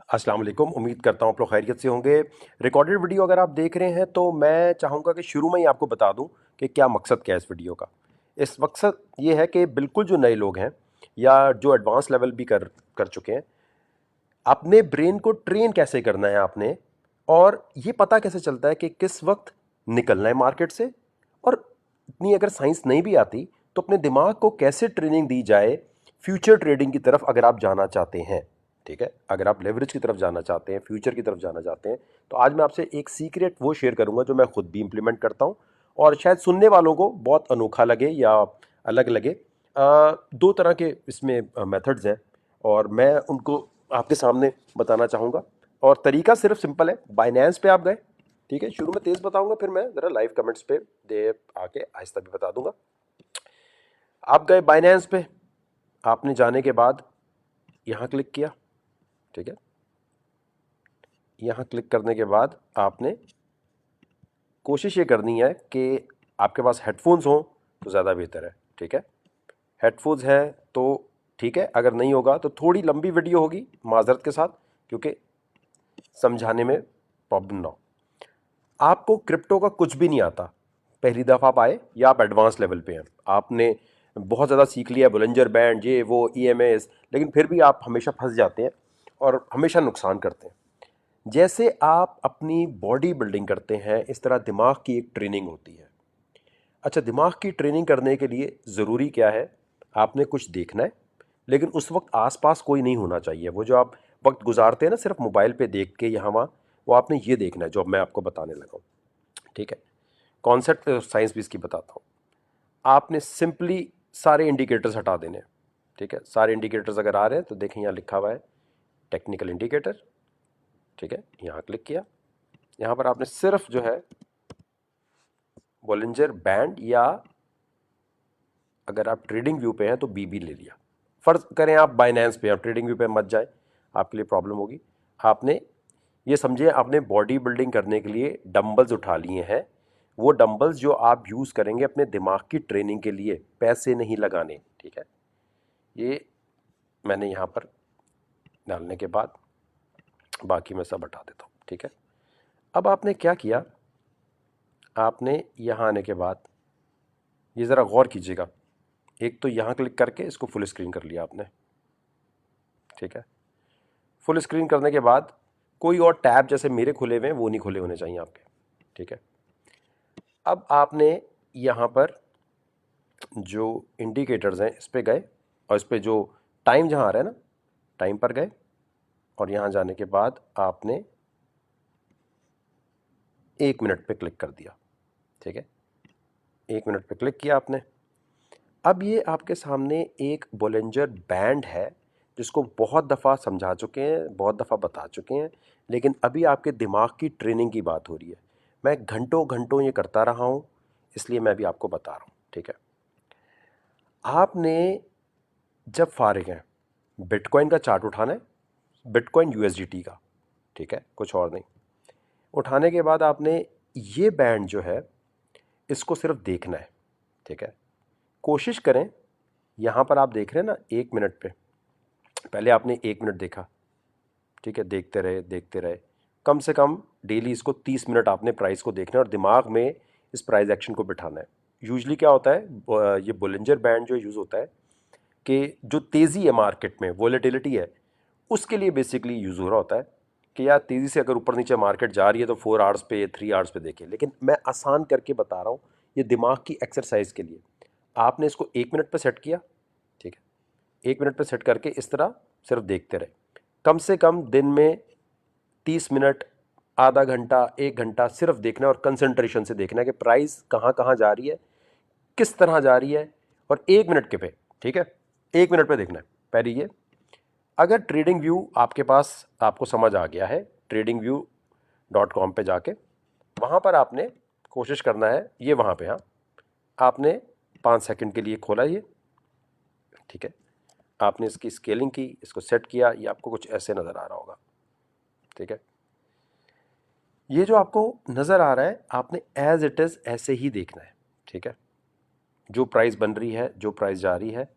अस्सलाम वालेकुम। उम्मीद करता हूँ आप लोग खैरियत से होंगे। रिकॉर्डेड वीडियो अगर आप देख रहे हैं तो मैं चाहूँगा कि शुरू में ही आपको बता दूँ कि क्या मकसद क्या है इस वीडियो का। इस मकसद ये है कि बिल्कुल जो नए लोग हैं या जो एडवांस लेवल भी कर कर चुके हैं, अपने ब्रेन को ट्रेन कैसे करना है आपने, और ये पता कैसे चलता है कि किस वक्त निकलना है मार्केट से। और इतनी अगर साइंस नहीं भी आती तो अपने दिमाग को कैसे ट्रेनिंग दी जाए फ्यूचर ट्रेडिंग की तरफ अगर आप जाना चाहते हैं। ठीक है, अगर आप लेवरेज की तरफ जाना चाहते हैं, फ्यूचर की तरफ जाना चाहते हैं, तो आज मैं आपसे एक सीक्रेट वो शेयर करूंगा जो मैं खुद भी इंप्लीमेंट करता हूं और शायद सुनने वालों को बहुत अनोखा लगे या अलग लगे। दो तरह के इसमें मेथड्स हैं और मैं उनको आपके सामने बताना चाहूँगा। और तरीका सिर्फ सिंपल है, बाइनेंस पे आप गए। ठीक है, शुरू में तेज़ बताऊंगा, फिर मैं ज़रा लाइव कमेंट्स पे दे आके आहिस्ता भी बता दूंगा। आप गए बाइनेंस पे, आपने जाने के बाद यहाँ क्लिक किया। ठीक है, यहाँ क्लिक करने के बाद आपने कोशिश ये करनी है कि आपके पास हेडफोन्स हों तो ज़्यादा बेहतर है। ठीक है, हेडफोन्स हैं तो ठीक है, अगर नहीं होगा तो थोड़ी लंबी वीडियो होगी माजरत के साथ, क्योंकि समझाने में प्रॉब्लम ना हो। आपको क्रिप्टो का कुछ भी नहीं आता, पहली दफ़ा आप आए या आप एडवांस लेवल पे हैं, आपने बहुत ज़्यादा सीख लिया, बुलंजर बैंड ये वो ईएमएस, लेकिन फिर भी आप हमेशा फंस जाते हैं और हमेशा नुकसान करते हैं। जैसे आप अपनी बॉडी बिल्डिंग करते हैं, इस तरह दिमाग की एक ट्रेनिंग होती है। अच्छा, दिमाग की ट्रेनिंग करने के लिए ज़रूरी क्या है? आपने कुछ देखना है, लेकिन उस वक्त आसपास कोई नहीं होना चाहिए। वो जो आप वक्त गुजारते हैं ना सिर्फ मोबाइल पे देख के यहाँ वहाँ, वो आपने ये देखना है जो अब मैं आपको बताने लगा हूँ। ठीक है, कॉन्सेप्ट साइंस भी इसकी बताता हूँ। आपने सिंपली सारे इंडिकेटर्स हटा देने हैं। ठीक है, सारे इंडिकेटर्स अगर आ रहे हैं तो देखें यहाँ लिखा हुआ है टेक्निकल इंडिकेटर। ठीक है, यहाँ क्लिक किया। यहाँ पर आपने सिर्फ जो है बॉलिंजर बैंड, या अगर आप ट्रेडिंग व्यू पे हैं तो बीबी ले लिया। फर्ज करें आप बाइनेंस पे, आप ट्रेडिंग व्यू पे मत जाए, आपके लिए प्रॉब्लम होगी। आपने ये समझिए आपने बॉडी बिल्डिंग करने के लिए डंबल्स उठा लिए हैं। वो डंबल्स जो आप यूज़ करेंगे अपने दिमाग की ट्रेनिंग के लिए, पैसे नहीं लगाने। ठीक है, ये मैंने यहाँ पर डालने के बाद बाकी मैं सब हटा देता हूँ। ठीक है, अब आपने क्या किया, आपने यहाँ आने के बाद ये ज़रा गौर कीजिएगा। एक तो यहाँ क्लिक करके इसको फुल स्क्रीन कर लिया आपने। ठीक है, फुल स्क्रीन करने के बाद कोई और टैब जैसे मेरे खुले हुए हैं वो नहीं खुले होने चाहिए आपके। ठीक है, अब आपने यहाँ पर जो इंडिकेटर्स हैं इस पे गए और इस पे जो टाइम जहाँ आ रहा है ना, टाइम पर गए और यहाँ जाने के बाद आपने 1 मिनट पे क्लिक कर दिया। ठीक है, 1 मिनट पे क्लिक किया आपने। अब ये आपके सामने एक बोलेंजर बैंड है जिसको बहुत दफ़ा समझा चुके हैं, बहुत दफ़ा बता चुके हैं, लेकिन अभी आपके दिमाग की ट्रेनिंग की बात हो रही है। मैं घंटों घंटों ये करता रहा हूँ, इसलिए मैं भी आपको बता रहा हूँ। ठीक है, आपने जब फारिग हैं, बिटकॉइन का चार्ट उठाना है, बिटकॉइन यूएसडीटी का। ठीक है, कुछ और नहीं। उठाने के बाद आपने ये बैंड जो है इसको सिर्फ देखना है। ठीक है, कोशिश करें, यहाँ पर आप देख रहे हैं ना 1 मिनट पे, पहले आपने 1 मिनट देखा। ठीक है, देखते रहे देखते रहे, कम से कम डेली इसको 30 मिनट आपने प्राइस को देखना है और दिमाग में इस प्राइस एक्शन को बिठाना है। यूजली क्या होता है, ये बोलिंजर बैंड जो यूज़ होता है कि जो तेज़ी है मार्केट में, वॉलेटिलिटी है, उसके लिए बेसिकली यूज़ हो रहा होता है कि यार तेज़ी से अगर ऊपर नीचे मार्केट जा रही है तो 4 आवर्स पे 3 आवर्स पे देखें। लेकिन मैं आसान करके बता रहा हूँ, ये दिमाग की एक्सरसाइज के लिए। आपने इसको 1 मिनट पे सेट किया। ठीक है, 1 मिनट पे सेट करके इस तरह सिर्फ देखते रहे, कम से कम दिन में 30 मिनट, आधा घंटा, 1 घंटा सिर्फ देखना है और कंसंट्रेशन से देखना है कि प्राइस कहाँ कहाँ जा रही है, किस तरह जा रही है, और 1 मिनट के पे। ठीक है, 1 मिनट पे देखना है पहले ये। अगर ट्रेडिंग व्यू आपके पास आपको समझ आ गया है, tradingview.com पे जाके वहाँ पर आपने कोशिश करना है, ये वहाँ पे, हाँ, आपने 5 सेकंड के लिए खोला ये। ठीक है, आपने इसकी स्केलिंग की, इसको सेट किया, ये आपको कुछ ऐसे नज़र आ रहा होगा। ठीक है, ये जो आपको नज़र आ रहा है आपने एज इट इज़ ऐसे ही देखना है। ठीक है, जो प्राइस बन रही है, जो प्राइस जा रही है,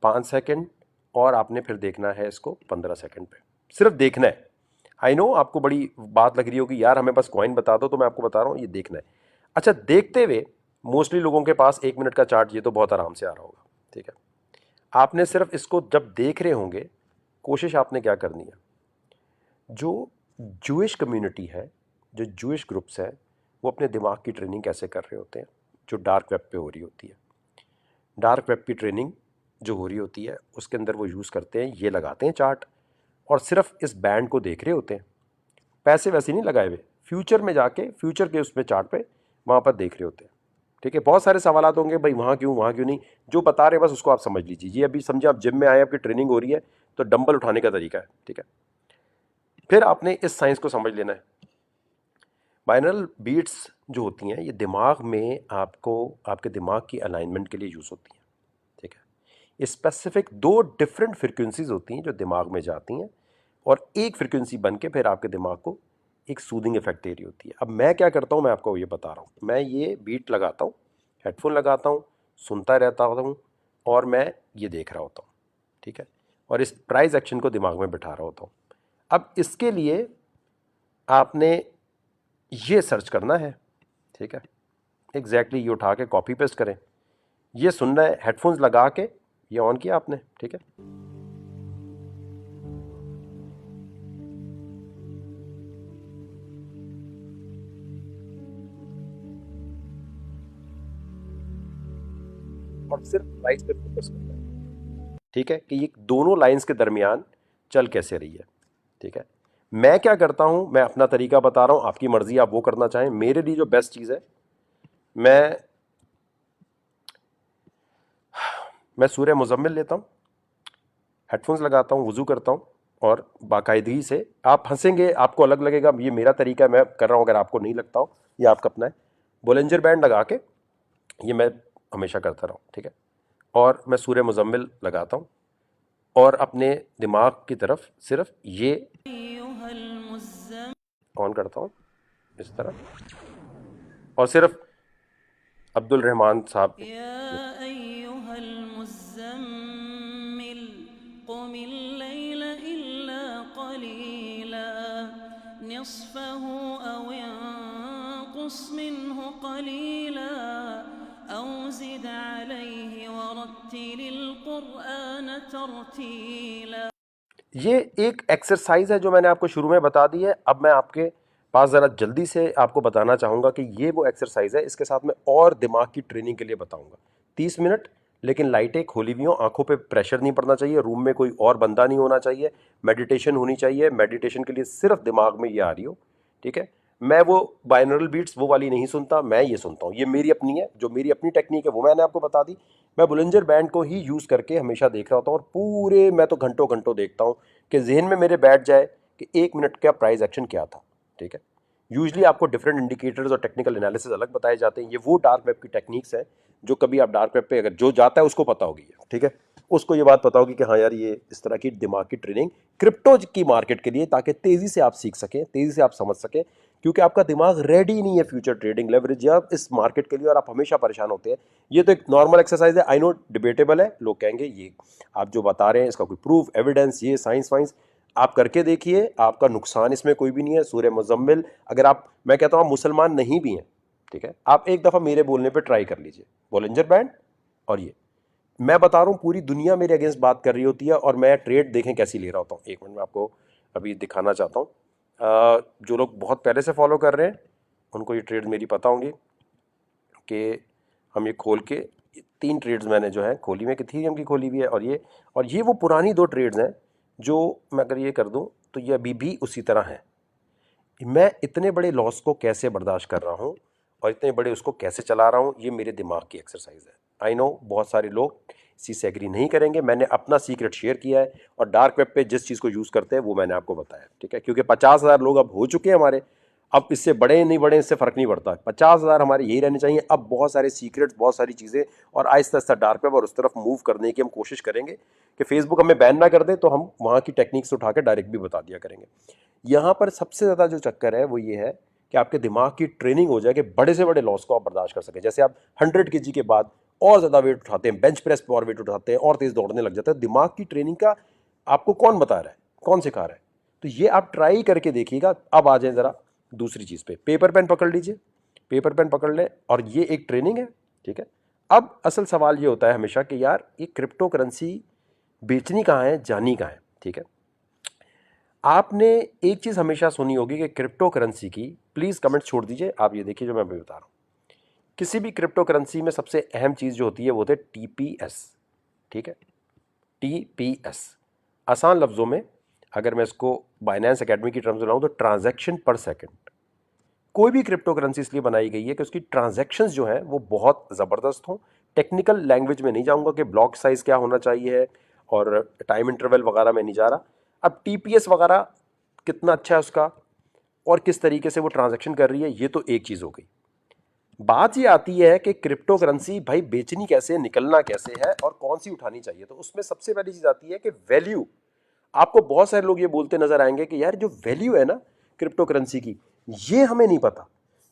5 सेकंड, और आपने फिर देखना है इसको 15 सेकंड पे, सिर्फ देखना है। आई नो आपको बड़ी बात लग रही होगी यार, हमें बस कॉइन बता दो, तो मैं आपको बता रहा हूँ ये देखना है। अच्छा, देखते हुए मोस्टली लोगों के पास 1 मिनट का चार्ट ये तो बहुत आराम से आ रहा होगा, ठीक है। आपने सिर्फ इसको जब देख रहे होंगे, कोशिश आपने क्या करनी है, जो जूइश कम्युनिटी है, जो जूइश ग्रुप्स हैं, वो अपने दिमाग की ट्रेनिंग कैसे कर रहे होते हैं, जो डार्क वेब पे हो रही होती है। डार्क वेब की ट्रेनिंग जो हो रही होती है उसके अंदर वो यूज़ करते हैं, ये लगाते हैं चार्ट और सिर्फ इस बैंड को देख रहे होते हैं, पैसे वैसे नहीं लगाए हुए, फ्यूचर में जाके फ्यूचर के उसमें चार्ट पे वहाँ पर देख रहे होते हैं, ठीक है। बहुत सारे सवाल होंगे भाई, वहाँ क्यों नहीं, जो बता रहे हैं बस उसको आप समझ लीजिए। ये अभी समझे आप जिम में आए, आपकी ट्रेनिंग हो रही है, तो डंबल उठाने का तरीका है, ठीक है। फिर आपने इस साइंस को समझ लेना है। बाइनरल बीट्स जो होती हैं ये दिमाग में आपको, आपके दिमाग की अलाइनमेंट के लिए यूज़ होती हैं, ठीक है। ये स्पेसिफिक 2 डिफरेंट फ्रिक्वेंसीज होती हैं जो दिमाग में जाती हैं और एक फ्रिक्वेंसी बन के फिर आपके दिमाग को एक सूदिंग इफेक्ट दे रही होती है। अब मैं क्या करता हूँ, मैं आपको ये बता रहा हूँ। मैं ये बीट लगाता हूँ, हेडफोन लगाता हूँ, सुनता रहता हूँ और मैं ये देख रहा होता हूँ, ठीक है। और इस प्राइज एक्शन को दिमाग में बिठा रहा होता हूँ। अब इसके लिए आपने ये सर्च करना है, ठीक है। एग्जैक्टली ये उठा के कॉपी पेस्ट करें, ये सुनना है हेडफोन्स लगा के, ये ऑन किया आपने, ठीक है। और सिर्फ लाइन्स पे फोकस करना है, ठीक है, कि ये दोनों लाइन्स के दरमियान चल कैसे रही है, ठीक है। मैं क्या करता हूं, मैं अपना तरीका बता रहा हूं, आपकी मर्जी आप वो करना चाहें। मेरे लिए जो बेस्ट चीज़ है, मैं सूर्य मुजम्मिल लेता हूं, हेडफोन्स लगाता हूं, वुजू करता हूं और बाकायदगी से, आप हंसेंगे, आपको अलग लगेगा, ये मेरा तरीका है, मैं कर रहा हूं, अगर आपको नहीं लगता हो ये आपका अपना है। बोलेंजर बैंड लगा के ये मैं हमेशा करता रहा हूँ, ठीक है। और मैं सूर्य मुजम्मिल लगाता हूँ और अपने दिमाग की तरफ सिर्फ ये ऑन करता हूँ इस तरह, और सिर्फ अब्दुल रहमान साहब ये एक एक्सरसाइज है जो मैंने आपको शुरू में बता दी है। अब मैं आपके पास ज़रा जल्दी से आपको बताना चाहूँगा कि ये वो एक्सरसाइज है, इसके साथ मैं और दिमाग की ट्रेनिंग के लिए बताऊँगा। 30 मिनट, लेकिन लाइटें खोली हुई हों, आंखों पे प्रेशर नहीं पड़ना चाहिए, रूम में कोई और बंदा नहीं होना चाहिए, मेडिटेशन होनी चाहिए, मेडिटेशन के लिए सिर्फ दिमाग में ये आ रही हो, ठीक है। मैं वो बाइनरल बीट्स वो वाली नहीं सुनता, मैं ये सुनता हूँ, ये मेरी अपनी है, जो मेरी अपनी टेक्निक है वो मैंने आपको बता दी। मैं बुलंजर बैंड को ही यूज़ करके हमेशा देख रहा होता हूँ और पूरे मैं तो घंटों घंटों देखता हूँ कि जहन में मेरे बैठ जाए कि 1 मिनट का प्राइस एक्शन क्या था, ठीक है। यूजली आपको डिफरेंट इंडिकेटर्स और टेक्निकल एनालिसिस अलग बताए जाते हैं। ये वो डार्क वेब की टेक्निक्स हैं जो कभी आप डार्क वेब पे अगर जो जाता है उसको पता होगी, ठीक है, उसको ये बात पता होगी कि हाँ यार ये इस तरह की दिमाग की ट्रेनिंग क्रिप्टो की मार्केट के लिए, ताकि तेज़ी से आप सीख सकें, तेज़ी से आप समझ सकें, क्योंकि आपका दिमाग रेडी नहीं है फ्यूचर ट्रेडिंग लेवरेज या इस मार्केट के लिए, और आप हमेशा परेशान होते हैं। ये तो एक नॉर्मल एक्सरसाइज है, आई नो डिबेटेबल है, लोग कहेंगे ये आप जो बता रहे हैं इसका कोई प्रूफ एविडेंस, ये साइंस वाइंस, आप करके देखिए, आपका नुकसान इसमें कोई भी नहीं है। सूर्य मुजम्मिल, अगर आप, मैं कहता हूँ आप मुसलमान नहीं भी हैं, ठीक है, आप एक दफ़ा मेरे बोलने पे ट्राई कर लीजिए, बोलेंजर बैंड और ये मैं बता रहा हूँ, पूरी दुनिया मेरे अगेंस्ट बात कर रही होती है और मैं ट्रेड देखें कैसी ले रहा होता हूँ। 1 मिनट में आपको अभी दिखाना चाहता हूँ। जो लोग बहुत पहले से फॉलो कर रहे हैं उनको ये ट्रेड मेरी पता होंगी कि हम ये खोल के 3 ट्रेड्स मैंने जो है खोली हुई है, इथेरियम की खोली हुई है, और ये वो पुरानी 2 ट्रेड्स हैं जो मैं अगर ये कर दूं तो ये अभी भी उसी तरह हैं। मैं इतने बड़े लॉस को कैसे बर्दाश्त कर रहा हूँ और इतने बड़े उसको कैसे चला रहा हूँ, ये मेरे दिमाग की एक्सरसाइज है। आई नो बहुत सारे लोग इसी से एग्री नहीं करेंगे, मैंने अपना सीक्रेट शेयर किया है और डार्क वेब पे जिस चीज़ को यूज़ करते हैं वो मैंने आपको बताया, ठीक है। क्योंकि 50,000 लोग अब हो चुके हैं हमारे, अब इससे बड़े नहीं बड़े इससे फ़र्क नहीं पड़ता, 50,000 हमारे यही रहने चाहिए। अब बहुत सारे सीक्रेट्स, बहुत सारी चीज़ें, और आहिस्ता आहिस्ता डार्क वेब और उस तरफ मूव करने की हम कोशिश करेंगे कि फेसबुक हमें बैन ना कर दे, तो हम वहाँ की टेक्निक्स उठा के डायरेक्ट भी बता दिया करेंगे। यहाँ पर सबसे ज़्यादा जो चक्कर है वो ये है कि आपके दिमाग की ट्रेनिंग हो जाए कि बड़े से बड़े लॉस को आप बर्दाश्त कर सकें। जैसे आप 100 kg के बाद और ज़्यादा वेट उठाते हैं, बेंच प्रेस पर और वेट उठाते हैं और तेज़ दौड़ने लग जाते हैं। दिमाग की ट्रेनिंग का आपको कौन बता रहा है, कौन सिखा रहा है? तो ये आप ट्राई करके देखिएगा। अब आ जाए ज़रा दूसरी चीज़ पे, पेपर पेन पकड़ लीजिए, पेपर पेन पकड़ लें, और ये एक ट्रेनिंग है, ठीक है। अब असल सवाल ये होता है हमेशा कि यार ये क्रिप्टो करेंसी बेचनी कहाँ है, जानी कहाँ है, ठीक है। आपने एक चीज़ हमेशा सुनी होगी कि क्रिप्टो करेंसी की, प्लीज़ कमेंट छोड़ दीजिए, आप ये देखिए जो मैं अभी बता रहा हूँ। किसी भी क्रिप्टो करेंसी में सबसे अहम चीज़ जो होती है वो होती है टीपीएस, ठीक है। टीपीएस आसान लफ्ज़ों में अगर मैं इसको बाइनेंस एकेडमी की टर्म्स में लाऊं तो ट्रांजैक्शन पर सेकंड। कोई भी क्रिप्टो करेंसी इसलिए बनाई गई है कि उसकी ट्रांजैक्शंस जो हैं वो बहुत ज़बरदस्त हों। टेक्निकल लैंग्वेज में नहीं जाऊंगा कि ब्लॉक साइज़ क्या होना चाहिए और टाइम इंटरवल वगैरह में नहीं जा रहा। अब टीपीएस वगैरह कितना अच्छा है उसका और किस तरीके से वो ट्रांजैक्शन कर रही है, ये तो एक चीज़ हो गई। बात ये आती है कि क्रिप्टो करेंसी भाई बेचनी कैसे, निकलना कैसे है और कौन सी उठानी चाहिए। तो उसमें सबसे पहली चीज़ आती है कि वैल्यू। आपको बहुत सारे लोग ये बोलते नजर आएंगे कि यार जो वैल्यू है ना क्रिप्टो करेंसी की, ये हमें नहीं पता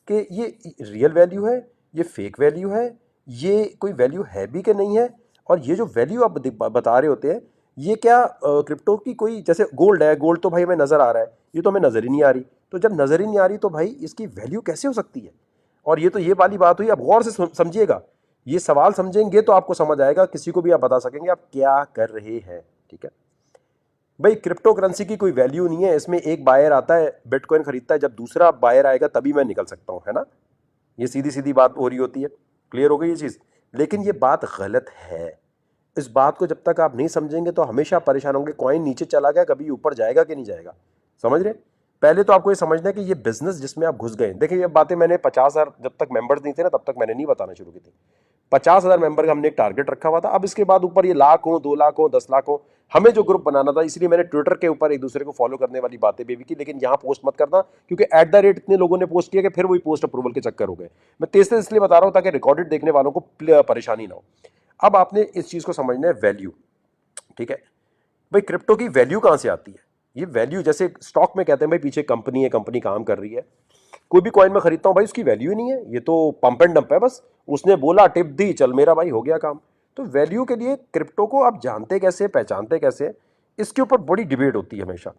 कि ये रियल वैल्यू है, ये फेक वैल्यू है, ये कोई वैल्यू है भी कि नहीं है। और ये जो वैल्यू आप बता रहे होते हैं, ये क्या क्रिप्टो की कोई, जैसे गोल्ड है, गोल्ड तो भाई हमें नज़र आ रहा है, ये तो हमें नज़र ही नहीं आ रही। तो जब नज़र ही नहीं आ रही तो भाई इसकी वैल्यू कैसे हो सकती है। और ये तो ये वाली बात हुई। अब गौर से समझिएगा, ये सवाल समझेंगे तो आपको समझ आएगा, किसी को भी आप बता सकेंगे आप क्या कर रहे हैं, ठीक है। भाई क्रिप्टो करेंसी की कोई वैल्यू नहीं है, इसमें एक बायर आता है बिटकॉइन खरीदता है, जब दूसरा बायर आएगा तभी मैं निकल सकता हूं, है ना। ये सीधी सीधी बात हो रही होती है। क्लियर हो गई ये चीज़। लेकिन ये बात गलत है। इस बात को जब तक आप नहीं समझेंगे तो हमेशा परेशान होंगे। कॉइन नीचे चला गया, कभी ऊपर जाएगा कि नहीं जाएगा, समझ रहे। पहले तो आपको ये समझना है कि ये बिजनेस जिसमें आप घुस गए, देखिए ये बातें मैंने 50,000 जब तक मेंबर्स नहीं थे ना तब तक मैंने नहीं बताना शुरू की थी। 50,000 मेंबर का हमने एक टारगेट रखा हुआ था। अब इसके बाद ऊपर ये लाख हो, 2 लाख हो, 10 लाख हो, हमें जो ग्रुप बनाना था, इसलिए मैंने ट्विटर के ऊपर एक दूसरे को फॉलो करने वाली बातें भी की, लेकिन यहाँ पोस्ट मत करना क्योंकि एट द रेट इतने लोगों ने पोस्ट किया कि फिर वही पोस्ट अप्रूवल के चक्कर हो गए। मैं तेज तेज इसलिए बता रहा हूँ ताकि रिकॉर्डेड देखने वालों को परेशानी ना हो। अब आपने इस चीज़ को समझना है, वैल्यू, ठीक है। भाई क्रिप्टो की वैल्यू कहाँ से आती है। ये वैल्यू जैसे स्टॉक में कहते हैं भाई पीछे कंपनी है, कंपनी काम कर रही है। कोई भी कॉइन में खरीदता हूं भाई उसकी वैल्यू ही नहीं है, ये तो पंप एंड डंप है, बस उसने बोला टिप दी, चल मेरा भाई हो गया काम। तो वैल्यू के लिए क्रिप्टो को आप जानते कैसे, पहचानते कैसे, इसके ऊपर बड़ी डिबेट होती है हमेशा।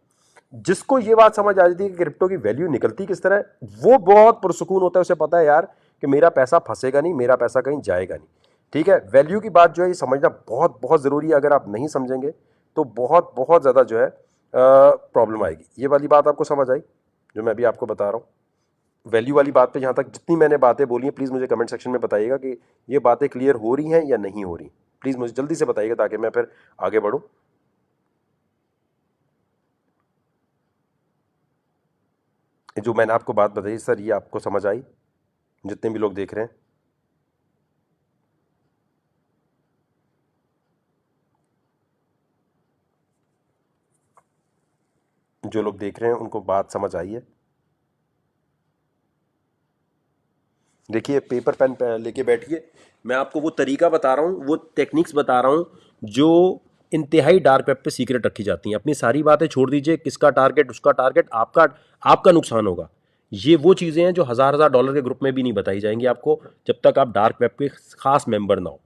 जिसको ये बात समझ आ जाती है कि क्रिप्टो की वैल्यू निकलती किस तरह, वो बहुत पुरसुकून होता है। उसे पता है यार कि मेरा पैसा फंसेगा नहीं, मेरा पैसा कहीं जाएगा नहीं, ठीक है। वैल्यू की बात जो है ये समझना बहुत बहुत ज़रूरी है। अगर आप नहीं समझेंगे तो बहुत बहुत ज़्यादा जो है प्रॉब्लम आएगी। ये वाली बात आपको समझ आई जो मैं अभी आपको बता रहा हूँ। वैल्यू वाली बात पे यहाँ तक जितनी मैंने बातें बोली हैं, प्लीज़ मुझे कमेंट सेक्शन में बताइएगा कि ये बातें क्लियर हो रही हैं या नहीं हो रही। प्लीज़ मुझे जल्दी से बताइएगा ताकि मैं फिर आगे बढ़ूँ। जो मैंने आपको बात बताई सर, ये आपको समझ आई, जितने भी लोग देख रहे हैं। जो लोग देख रहे हैं उनको बात समझ आई है। देखिए पेपर पेन लेके बैठिए, मैं आपको वो तरीका बता रहा हूँ, वो टेक्निक्स बता रहा हूँ जो इंतहाई डार्क वेब पे सीक्रेट रखी जाती हैं। अपनी सारी बातें छोड़ दीजिए, किसका टारगेट, उसका टारगेट, आपका आपका नुकसान होगा। ये वो चीज़ें हैं जो हज़ार हज़ार डॉलर के ग्रुप में भी नहीं बताई जाएंगी आपको जब तक आप डार्क वेब के खास मेंबर ना हो,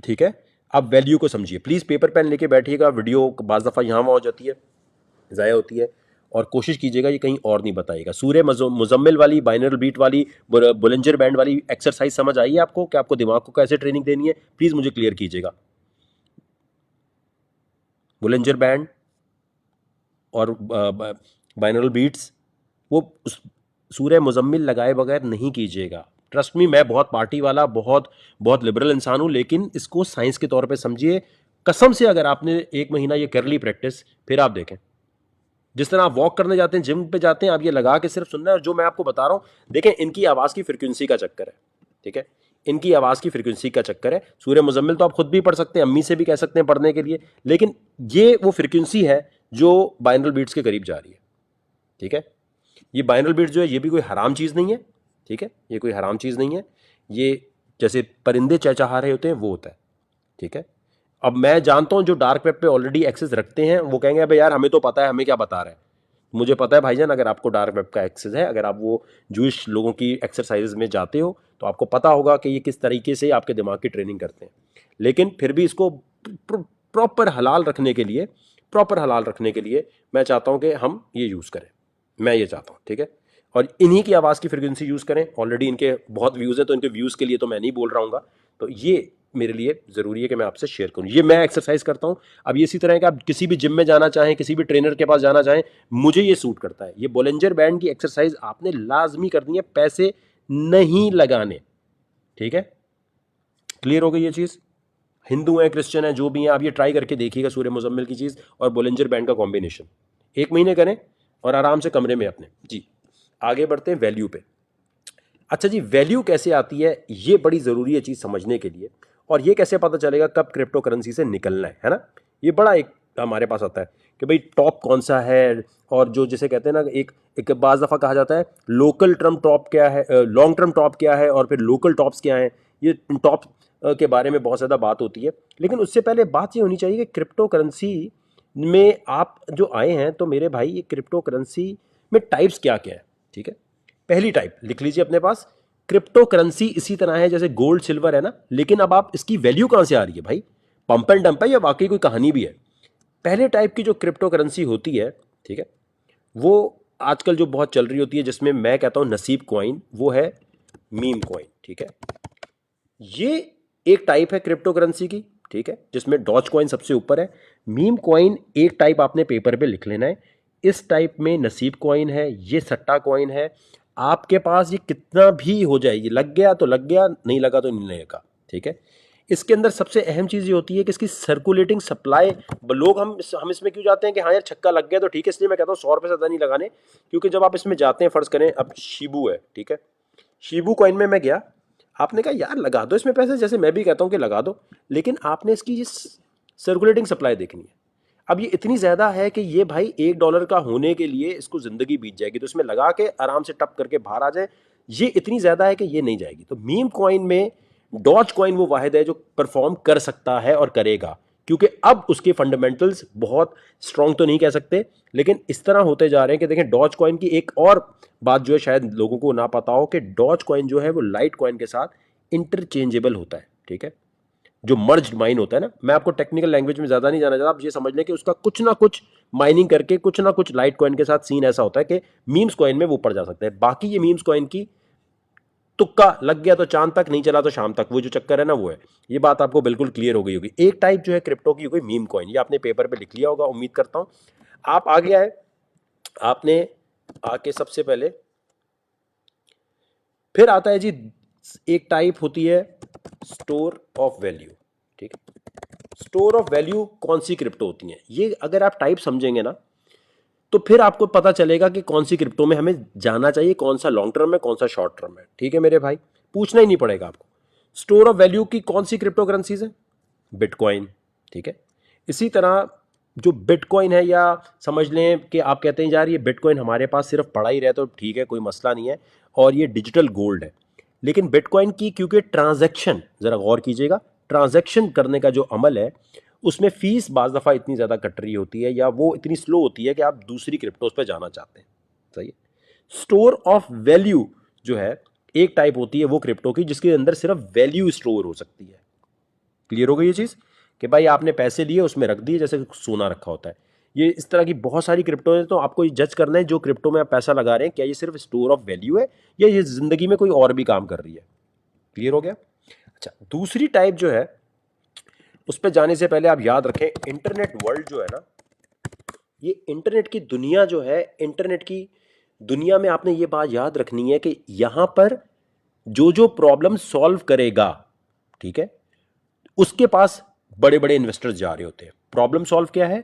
ठीक है। अब वैल्यू को समझिए प्लीज़, पेपर पेन लेके बैठिएगा। वीडियो बाज़ दफ़ा यहाँ वहाँ हो जाती है, ज़ाया होती है, और कोशिश कीजिएगा ये कहीं और नहीं बताएगा। सूर्य मुजम्मिल वाली, बाइनरल बीट वाली, बुलंजर बैंड वाली एक्सरसाइज समझ आई है आपको कि आपको दिमाग को कैसे ट्रेनिंग देनी है, प्लीज़ मुझे क्लियर कीजिएगा। बुलंजर बैंड और बाइनरल बीट्स वो सूर्य मुजम्मिल लगाए बगैर नहीं कीजिएगा। ट्रस्ट मी, मैं बहुत पार्टी वाला, बहुत बहुत लिबरल इंसान हूं, लेकिन इसको साइंस के तौर पे समझिए। कसम से अगर आपने 1 महीना ये कर ली प्रैक्टिस, फिर आप देखें जिस तरह आप वॉक करने जाते हैं, जिम पे जाते हैं, आप ये लगा के सिर्फ सुनना है। और जो मैं आपको बता रहा हूं, देखें इनकी आवाज़ की फ्रिक्वेंसी का चक्कर है, ठीक है। इनकी आवाज़ की फ्रिक्वेंसी का चक्कर है। सूर्य मुजम्मिल तो आप खुद भी पढ़ सकते हैं, अम्मी से भी कह सकते हैं पढ़ने के लिए, लेकिन ये वो फ्रिक्वेंसी है जो बाइनरल बीट्स के करीब जा रही है, ठीक है। ये बाइनरल बीट जो है ये भी कोई हराम चीज़ नहीं है, ठीक है। ये कोई हराम चीज़ नहीं है। ये जैसे परिंदे चहचहा रहे होते हैं वो होता है, ठीक है। अब मैं जानता हूं जो डार्क वेब पे ऑलरेडी एक्सेस रखते हैं वो कहेंगे अबे यार हमें तो पता है, हमें क्या बता रहा है। मुझे पता है भाईजान, अगर आपको डार्क वेब का एक्सेस है, अगर आप वो जूइश लोगों की एक्सरसाइजेज में जाते हो तो आपको पता होगा कि ये किस तरीके से आपके दिमाग की ट्रेनिंग करते हैं। लेकिन फिर भी इसको प्रॉपर हलाल रखने के लिए प्रॉपर हलाल रखने के लिए मैं चाहता हूं कि हम ये यूज़ करें, मैं ये चाहता हूं, ठीक है। और इन्हीं की आवाज़ की फ्रिक्वेंसी यूज़ करें। ऑलरेडी इनके बहुत व्यूज़ हैं, तो इनके व्यूज़ के लिए तो मैं नहीं बोल रहा हूँ। तो ये मेरे लिए ज़रूरी है कि मैं आपसे शेयर करूँ। ये मैं एक्सरसाइज करता हूँ। अब ये इसी तरह है कि आप किसी भी जिम में जाना चाहें, किसी भी ट्रेनर के पास जाना चाहें, मुझे ये सूट करता है। ये बोलेंजर बैंड की एक्सरसाइज आपने लाजमी करनी है, पैसे नहीं लगाने, ठीक है। क्लियर हो गई ये चीज़? हिंदू हैं, क्रिश्चियन हैं, जो भी हैं, आप ये ट्राई करके देखिएगा, सूर्य मुजम्मिल की चीज़ और बोलेंजर बैंड का कॉम्बिनेशन 1 महीने करें और आराम से कमरे में अपने। जी आगे बढ़ते हैं वैल्यू पे। अच्छा जी, वैल्यू कैसे आती है, ये बड़ी ज़रूरी है चीज़ समझने के लिए। और ये कैसे पता चलेगा कब क्रिप्टो करेंसी से निकलना है ना? ये बड़ा एक हमारे पास आता है कि भाई टॉप कौन सा है, और जो जिसे कहते हैं ना, एक एक बाज़ दफ़ा कहा जाता है लोकल टर्म टॉप क्या है, लॉन्ग टर्म टॉप क्या है, और फिर लोकल टॉप्स क्या हैं। ये टॉप के बारे में बहुत ज़्यादा बात होती है, लेकिन उससे पहले बात ये होनी चाहिए कि क्रिप्टो करेंसी में आप जो आए हैं, तो मेरे भाई ये क्रिप्टो करेंसी में टाइप्स क्या क्या है, ठीक है। पहली टाइप लिख लीजिए अपने पास, क्रिप्टो करेंसी इसी तरह है जैसे गोल्ड सिल्वर है ना, लेकिन अब आप इसकी वैल्यू कहां से आ रही है भाई? पंप एंड डंप है या वाकई कोई कहानी भी है? पहले टाइप की जो क्रिप्टो करेंसी होती है, ठीक है, वो आजकल जो बहुत चल रही होती है, जिसमें मैं कहता हूं नसीब कॉइन, वो है मीम कॉइन, ठीक है। ये एक टाइप है क्रिप्टो करेंसी की, ठीक है, जिसमें डॉज कॉइन सबसे ऊपर है। मीम कॉइन एक टाइप आपने पेपर पे लिख लेना है। इस टाइप में नसीब कॉइन है, ये सट्टा कॉइन है। आपके पास ये कितना भी हो जाए, ये लग गया तो लग गया, नहीं लगा तो नहीं लगेगा, ठीक है। इसके अंदर सबसे अहम चीज़ ये होती है कि इसकी सर्कुलेटिंग सप्लाई। लोग हम इसमें क्यों जाते हैं कि हाँ यार छक्का लग गया तो ठीक है, इसलिए मैं कहता हूँ 100 रुपये से ज़्यादा नहीं लगाने। क्योंकि जब आप इसमें जाते हैं, फ़र्ज़ करें अब शीबू है, ठीक है, शीबू कॉइन में मैं गया, आपने कहा यार लगा दो इसमें पैसे, जैसे मैं भी कहता हूँ कि लगा दो, लेकिन आपने इसकी ये सर्कुलेटिंग सप्लाई देखनी है। अब ये इतनी ज़्यादा है कि ये भाई $1 का होने के लिए इसको ज़िंदगी बीत जाएगी, तो इसमें लगा के आराम से टप करके बाहर आ जाए। ये इतनी ज़्यादा है कि ये नहीं जाएगी। तो मीम कॉइन में डॉज कॉइन वो वाहिद है जो परफॉर्म कर सकता है और करेगा, क्योंकि अब उसके फंडामेंटल्स बहुत स्ट्रॉन्ग तो नहीं कह सकते, लेकिन इस तरह होते जा रहे हैं कि देखें डॉज कॉइन की एक और बात जो है शायद लोगों को ना पता हो, कि डॉज कॉइन जो है वो लाइट कॉइन के साथ इंटरचेंजेबल होता है, ठीक है। जो मर्ज्ड माइन होता है ना, मैं आपको टेक्निकल लैंग्वेज में ज़्यादा नहीं जाना चाहता, आप ये समझ लें कि उसका कुछ ना कुछ माइनिंग करके कुछ ना कुछ लाइट कॉइन के साथ सीन ऐसा होता है कि मीम्स कॉइन में वो ऊपर जा सकता है। बाकी ये मीम्स कॉइन की तुक्का लग गया तो चांद तक, नहीं चला तो शाम तक, वो जो चक्कर है ना वो है। ये बात आपको बिल्कुल क्लियर हो गई होगी। एक टाइप जो है क्रिप्टो की हो गई मीम कॉइन, ये आपने पेपर पे लिख लिया होगा, उम्मीद करता हूं। आप आगे आए, आपने आके सबसे पहले फिर आता है जी, एक टाइप होती है स्टोर ऑफ वैल्यू, ठीक है। स्टोर ऑफ वैल्यू कौन सी क्रिप्टो होती है, ये अगर आप टाइप समझेंगे ना, तो फिर आपको पता चलेगा कि कौन सी क्रिप्टो में हमें जाना चाहिए, कौन सा लॉन्ग टर्म है, कौन सा शॉर्ट टर्म है, ठीक है मेरे भाई, पूछना ही नहीं पड़ेगा आपको। स्टोर ऑफ वैल्यू की कौन सी क्रिप्टो करेंसीज है? बिटकॉइन, ठीक है। इसी तरह जो बिटकॉइन है, या समझ लें कि आप कहते हैं यार ये बिटकॉइन हमारे पास सिर्फ पड़ा ही रहे तो ठीक है, कोई मसला नहीं है, और ये डिजिटल गोल्ड है। लेकिन बिटकॉइन की क्योंकि ट्रांजैक्शन, ज़रा गौर कीजिएगा, ट्रांजैक्शन करने का जो अमल है उसमें फ़ीस बाज़ दफ़ा इतनी ज़्यादा कट रही होती है, या वो इतनी स्लो होती है कि आप दूसरी क्रिप्टोज पे जाना चाहते हैं, सही है। स्टोर ऑफ वैल्यू जो है एक टाइप होती है वो क्रिप्टो की जिसके अंदर सिर्फ वैल्यू स्टोर हो सकती है। क्लियर हो गई ये चीज़ कि भाई आपने पैसे लिए उसमें रख दिए, जैसे सोना रखा होता है। ये इस तरह की बहुत सारी क्रिप्टो है, तो आपको ये जज करना है जो क्रिप्टो में आप पैसा लगा रहे हैं, क्या ये सिर्फ स्टोर ऑफ वैल्यू है या ये ज़िंदगी में कोई और भी काम कर रही है। क्लियर हो गया? अच्छा, दूसरी टाइप जो है उस पर जाने से पहले आप याद रखें, इंटरनेट वर्ल्ड जो है ना, ये इंटरनेट की दुनिया जो है, इंटरनेट की दुनिया में आपने ये बात याद रखनी है कि यहां पर जो जो प्रॉब्लम सॉल्व करेगा, ठीक है, उसके पास बड़े बड़े इन्वेस्टर्स जा रहे होते हैं। प्रॉब्लम सॉल्व क्या है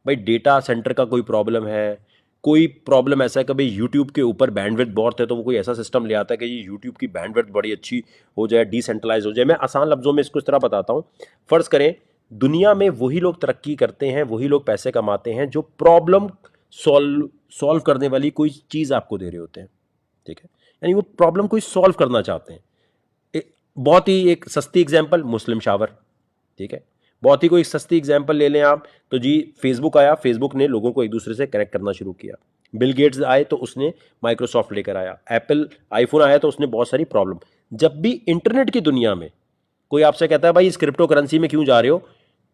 भाई? डेटा सेंटर का कोई प्रॉब्लम है, कोई प्रॉब्लम ऐसा है कि भाई यूट्यूब के ऊपर बैंडविड्थ बहुत है, तो वो कोई ऐसा सिस्टम ले आता है कि ये यूट्यूब की बैंडविड्थ बड़ी अच्छी हो जाए, डिसेंट्रलाइज हो जाए। मैं आसान लफ्जों में इसको इस तरह बताता हूँ, फ़र्ज़ करें दुनिया में वही लोग तरक्की करते हैं, वही लोग पैसे कमाते हैं जो प्रॉब्लम सॉल्व करने वाली कोई चीज़ आपको दे रहे होते हैं, ठीक है। यानी वो प्रॉब्लम कोई सॉल्व करना चाहते हैं। बहुत ही एक सस्ती एग्जांपल, मुस्लिम शावर, ठीक है। बहुत ही कोई सस्ती एग्जांपल ले लें आप, तो जी फेसबुक आया, फेसबुक ने लोगों को एक दूसरे से कनेक्ट करना शुरू किया। बिल गेट्स आए तो उसने माइक्रोसॉफ्ट लेकर आया। एप्पल आईफोन आया तो उसने बहुत सारी प्रॉब्लम। जब भी इंटरनेट की दुनिया में कोई आपसे कहता है भाई इस क्रिप्टो करेंसी में क्यों जा रहे हो,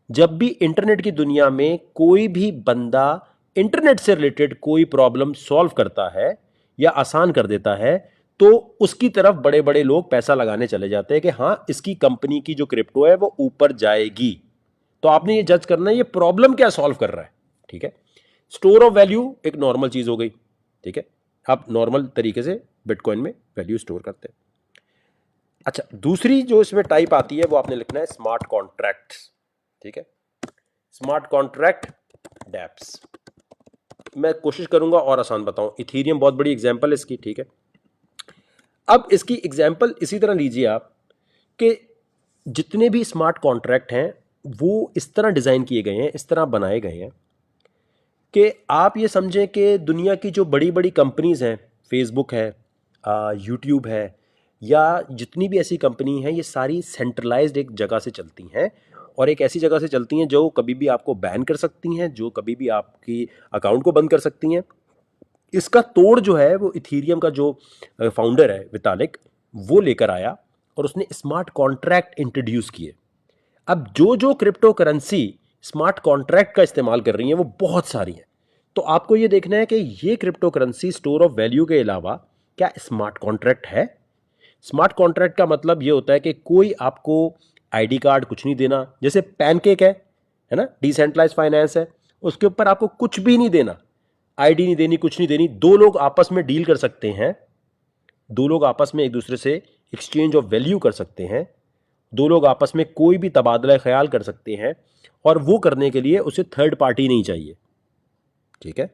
जब भी इंटरनेट की दुनिया में कोई भी बंदा इंटरनेट से रिलेटेड कोई प्रॉब्लम सॉल्व करता है या आसान कर देता है, तो उसकी तरफ बड़े बड़े लोग पैसा लगाने चले जाते हैं कि हाँ, इसकी कंपनी की जो क्रिप्टो है वो ऊपर जाएगी। तो आपने ये जज करना है ये प्रॉब्लम क्या सॉल्व कर रहा है। ठीक है, स्टोर ऑफ वैल्यू एक नॉर्मल चीज हो गई। ठीक है, आप नॉर्मल तरीके से बिटकॉइन में वैल्यू स्टोर करते हैं। अच्छा, दूसरी जो इसमें टाइप आती है वो आपने लिखना है स्मार्ट कॉन्ट्रैक्ट्स। ठीक है, स्मार्ट कॉन्ट्रैक्ट डैप्स। मैं कोशिश करूंगा और आसान बताऊं। इथीरियम बहुत बड़ी एग्जांपल है इसकी। ठीक है, अब इसकी एग्जांपल इसी तरह लीजिए आप कि जितने भी स्मार्ट कॉन्ट्रैक्ट हैं वो इस तरह डिज़ाइन किए गए हैं, इस तरह बनाए गए हैं कि आप ये समझें कि दुनिया की जो बड़ी बड़ी कंपनीज हैं, फेसबुक है, यूट्यूब है, या जितनी भी ऐसी कंपनी हैं, ये सारी सेंट्रलाइज्ड एक जगह से चलती हैं और एक ऐसी जगह से चलती हैं जो कभी भी आपको बैन कर सकती हैं, जो कभी भी आपकी अकाउंट को बंद कर सकती हैं। इसका तोड़ जो है वो इथीरियम का जो फाउंडर है वितालिक, वो लेकर आया और उसने स्मार्ट कॉन्ट्रैक्ट इंट्रोड्यूस किए। अब जो जो क्रिप्टो करेंसी स्मार्ट कॉन्ट्रैक्ट का इस्तेमाल कर रही हैं वो बहुत सारी हैं। तो आपको ये देखना है कि ये crypto currency store of value के अलावा क्या स्मार्ट कॉन्ट्रैक्ट है। स्मार्ट कॉन्ट्रैक्ट का मतलब ये होता है कि कोई आपको आईडी कार्ड कुछ नहीं देना, जैसे पैनकेक है ना, डिसेंट्रलाइज फाइनेंस है, उसके ऊपर आपको कुछ भी नहीं देना, आईडी नहीं देनी, कुछ नहीं देनी। दो लोग आपस में डील कर सकते हैं, दो लोग आपस में एक दूसरे से एक्सचेंज ऑफ वैल्यू कर सकते हैं, दो लोग आपस में कोई भी तबादला ख्याल कर सकते हैं, और वो करने के लिए उसे थर्ड पार्टी नहीं चाहिए। ठीक है,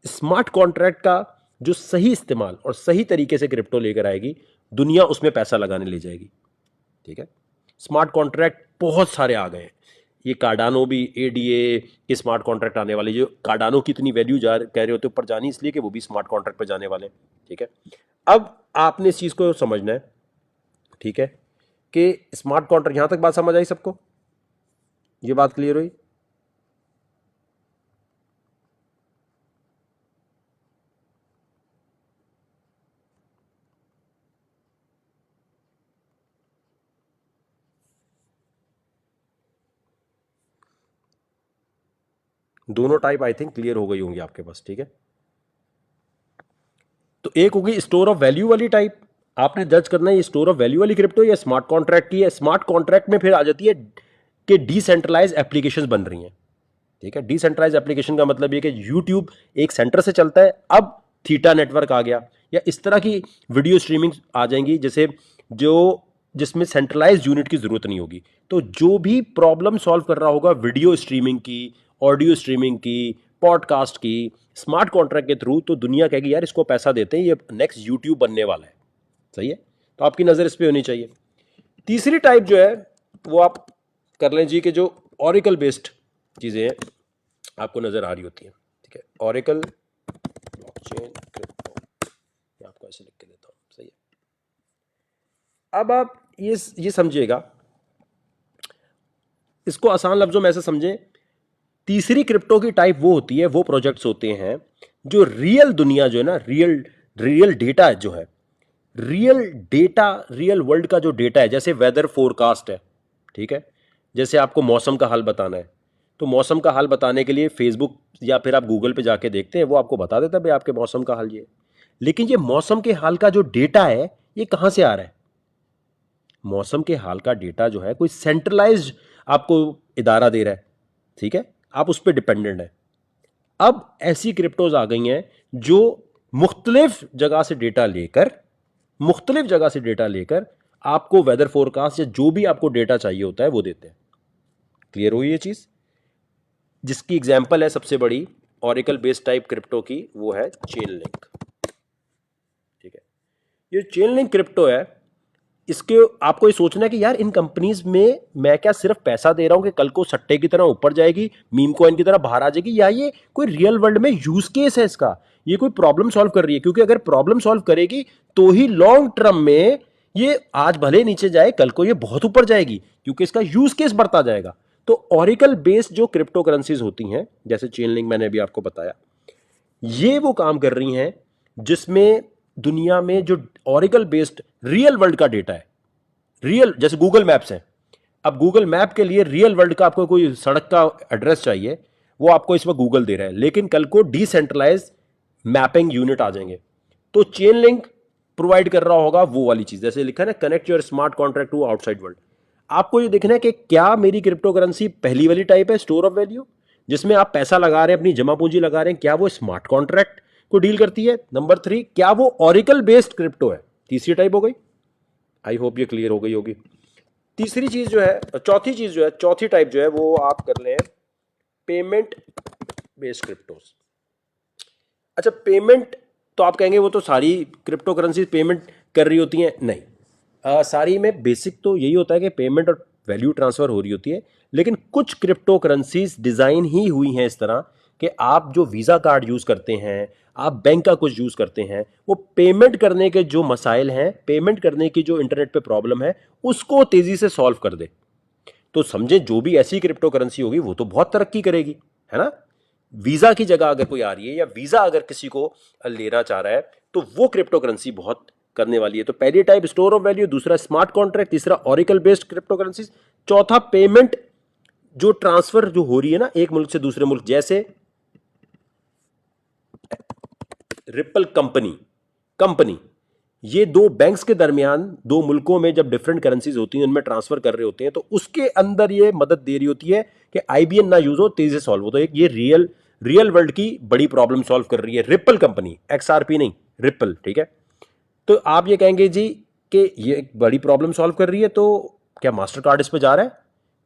स्मार्ट कॉन्ट्रैक्ट का जो सही इस्तेमाल और सही तरीके से क्रिप्टो लेकर आएगी, दुनिया उसमें पैसा लगाने ले जाएगी। ठीक है, स्मार्ट कॉन्ट्रैक्ट बहुत सारे आ गए हैं। ये कार्डानो भी, एडीए के स्मार्ट कॉन्ट्रैक्ट आने वाले, जो कार्डानो की इतनी वैल्यू कह रहे होते ऊपर जानी, इसलिए कि वो भी स्मार्ट कॉन्ट्रैक्ट पर जाने वाले हैं। ठीक है, अब आपने इस चीज़ को समझना है। ठीक है, कि स्मार्ट कॉन्ट्रैक्ट, यहां तक बात समझ आई सबको? ये बात क्लियर हुई? दोनों टाइप आई थिंक क्लियर हो गई होंगी आपके पास। ठीक है, तो एक होगी स्टोर ऑफ वैल्यू वाली टाइप। आपने जज करना है ये स्टोर ऑफ वैल्यू वाली क्रिप्टो या स्मार्ट कॉन्ट्रैक्ट की है। स्मार्ट कॉन्ट्रैक्ट में फिर आ जाती है कि डिसेंट्रलाइज एप्लीकेशंस बन रही हैं। ठीक है, डिसेंट्रलाइज एप्लीकेशन का मतलब ये कि यूट्यूब एक सेंटर से चलता है, अब थीटा नेटवर्क आ गया, या इस तरह की वीडियो स्ट्रीमिंग आ जाएंगी जैसे जो जिसमें सेंट्रलाइज यूनिट की जरूरत नहीं होगी। तो जो भी प्रॉब्लम सॉल्व कर रहा होगा वीडियो स्ट्रीमिंग की, ऑडियो स्ट्रीमिंग की, पॉडकास्ट की, स्मार्ट कॉन्ट्रैक्ट के थ्रू, तो दुनिया कहेगी यार इसको पैसा देते हैं, ये नेक्स्ट यूट्यूब बनने वाला है। सही है, तो आपकी नज़र इस पर होनी चाहिए। तीसरी टाइप जो है वो आप कर लें जी, कि जो ऑरिकल बेस्ड चीज़ें हैं आपको नज़र आ रही होती हैं। ठीक है, ऑरिकल ब्लॉकचेन क्रिप्टो, मैं आपको ऐसे लिख के देता हूँ। सही है, अब आप ये समझिएगा, इसको आसान लफ्जों में ऐसे समझें। तीसरी क्रिप्टो की टाइप वो होती है, वो प्रोजेक्ट्स होते हैं जो रियल दुनिया जो है ना, रियल रियल डेटा जो है, रियल डेटा, रियल वर्ल्ड का जो डेटा है, जैसे वेदर फोरकास्ट है। ठीक है, जैसे आपको मौसम का हाल बताना है, तो मौसम का हाल बताने के लिए फेसबुक या फिर आप गूगल पे जाके देखते हैं, वो आपको बता देता है भाई आपके मौसम का हाल ये। लेकिन ये मौसम के हाल का जो डेटा है ये कहां से आ रहा है? मौसम के हाल का डेटा जो है कोई सेंट्रलाइज्ड आपको इदारा दे रहा है। ठीक है, आप उस पर डिपेंडेंट है। अब ऐसी क्रिप्टोज आ गई हैं जो मुख्तलिफ जगह से डेटा लेकर, मुख्तलिफ जगह से डेटा लेकर आपको वेदर फोरकास्ट या जो भी आपको डेटा चाहिए होता है वो देते हैं। क्लियर हुई ये चीज? जिसकी एग्जांपल है सबसे बड़ी ऑरिकल बेस्ड टाइप क्रिप्टो की, वो है चेन लिंक। ठीक है, ये चेन लिंक क्रिप्टो है, इसके आपको ये सोचना है कि यार इन कंपनीज में मैं क्या सिर्फ पैसा दे रहा हूं कि कल को सट्टे की तरह ऊपर जाएगी, मीम कॉइन की तरह बाहर आ जाएगी, या ये कोई रियल वर्ल्ड में यूज केस है इसका, ये कोई प्रॉब्लम सॉल्व कर रही है? क्योंकि अगर प्रॉब्लम सॉल्व करेगी तो ही लॉन्ग टर्म में ये आज भले नीचे जाए, कल को ये बहुत ऊपर जाएगी, क्योंकि इसका यूज केस बढ़ता जाएगा। तो ऑरिकल बेस्ड जो क्रिप्टो करेंसीज होती हैं, जैसे चेन लिंक मैंने अभी आपको बताया, ये वो काम कर रही हैं जिसमें दुनिया में जो ऑरिकल बेस्ड रियल वर्ल्ड का डेटा है, रियल, जैसे गूगल मैप्स है। अब गूगल मैप के लिए रियल वर्ल्ड का आपको कोई सड़क का एड्रेस चाहिए, वो आपको इस वक्त गूगल दे रहा है, लेकिन कल को डिसेंट्रलाइज मैपिंग यूनिट आ जाएंगे तो चेन लिंक प्रोवाइड कर रहा होगा वो वाली चीज, जैसे लिखा है ना connect your smart contract to outside world. आपको ये देखना है कि क्या मेरी क्रिप्टो करेंसी पहली वाली टाइप है स्टोर ऑफ वैल्यू, जिसमें आप पैसा लगा रहे हैं, अपनी जमा पूंजी लगा रहे हैं, क्या वो स्मार्ट कॉन्ट्रैक्ट को डील करती है। नंबर 3, क्या वो ऑरिकल बेस्ड क्रिप्टो है, तीसरी टाइप हो गई। आई होप ये क्लियर हो गई होगी। तीसरी चीज जो है, चौथी चीज जो है, चौथी टाइप जो है वो आप कर लें पेमेंट बेस्ड क्रिप्टोस। अच्छा, पेमेंट तो आप कहेंगे वो तो सारी क्रिप्टो करेंसी पेमेंट कर रही होती हैं, नहीं। सारी में बेसिक तो यही होता है कि पेमेंट और वैल्यू ट्रांसफर हो रही होती है, लेकिन कुछ क्रिप्टो करेंसीज डिजाइन ही हुई हैं इस तरह कि आप जो वीजा कार्ड यूज करते हैं, आप बैंक का कुछ यूज करते हैं, वो पेमेंट करने के जो मसाइल हैं, पेमेंट करने की जो इंटरनेट पे प्रॉब्लम है, उसको तेजी से सॉल्व कर दे। तो समझे जो भी ऐसी क्रिप्टो करेंसी होगी वो तो बहुत तरक्की करेगी, है ना। वीजा की जगह अगर कोई आ रही है या वीजा अगर किसी को लेना चाह रहा है तो वो क्रिप्टो करेंसी बहुत करने वाली है। तो पहली टाइप स्टोर ऑफ वैल्यू, दूसरा स्मार्ट कॉन्ट्रैक्ट, तीसरा ऑरिकल बेस्ड क्रिप्टो करेंसी, चौथा पेमेंट जो ट्रांसफर जो हो रही है ना एक मुल्क से दूसरे मुल्क, जैसे रिपल कंपनी ये दो बैंक्स के दरमियान दो मुल्कों में जब डिफरेंट करेंसीज होती हैं उनमें ट्रांसफर कर रहे होते हैं तो उसके अंदर ये मदद दे रही होती है कि आईबीएन ना यूज हो, तेजी से सॉल्व हो। तो एक ये रियल वर्ल्ड की बड़ी प्रॉब्लम सॉल्व कर रही है रिपल कंपनी, एक्सआरपी नहीं, रिपल, ठीक है। तो आप ये कहेंगे जी कि ये एक बड़ी प्रॉब्लम सॉल्व कर रही है, तो क्या मास्टर कार्ड इस पर जा रहा है,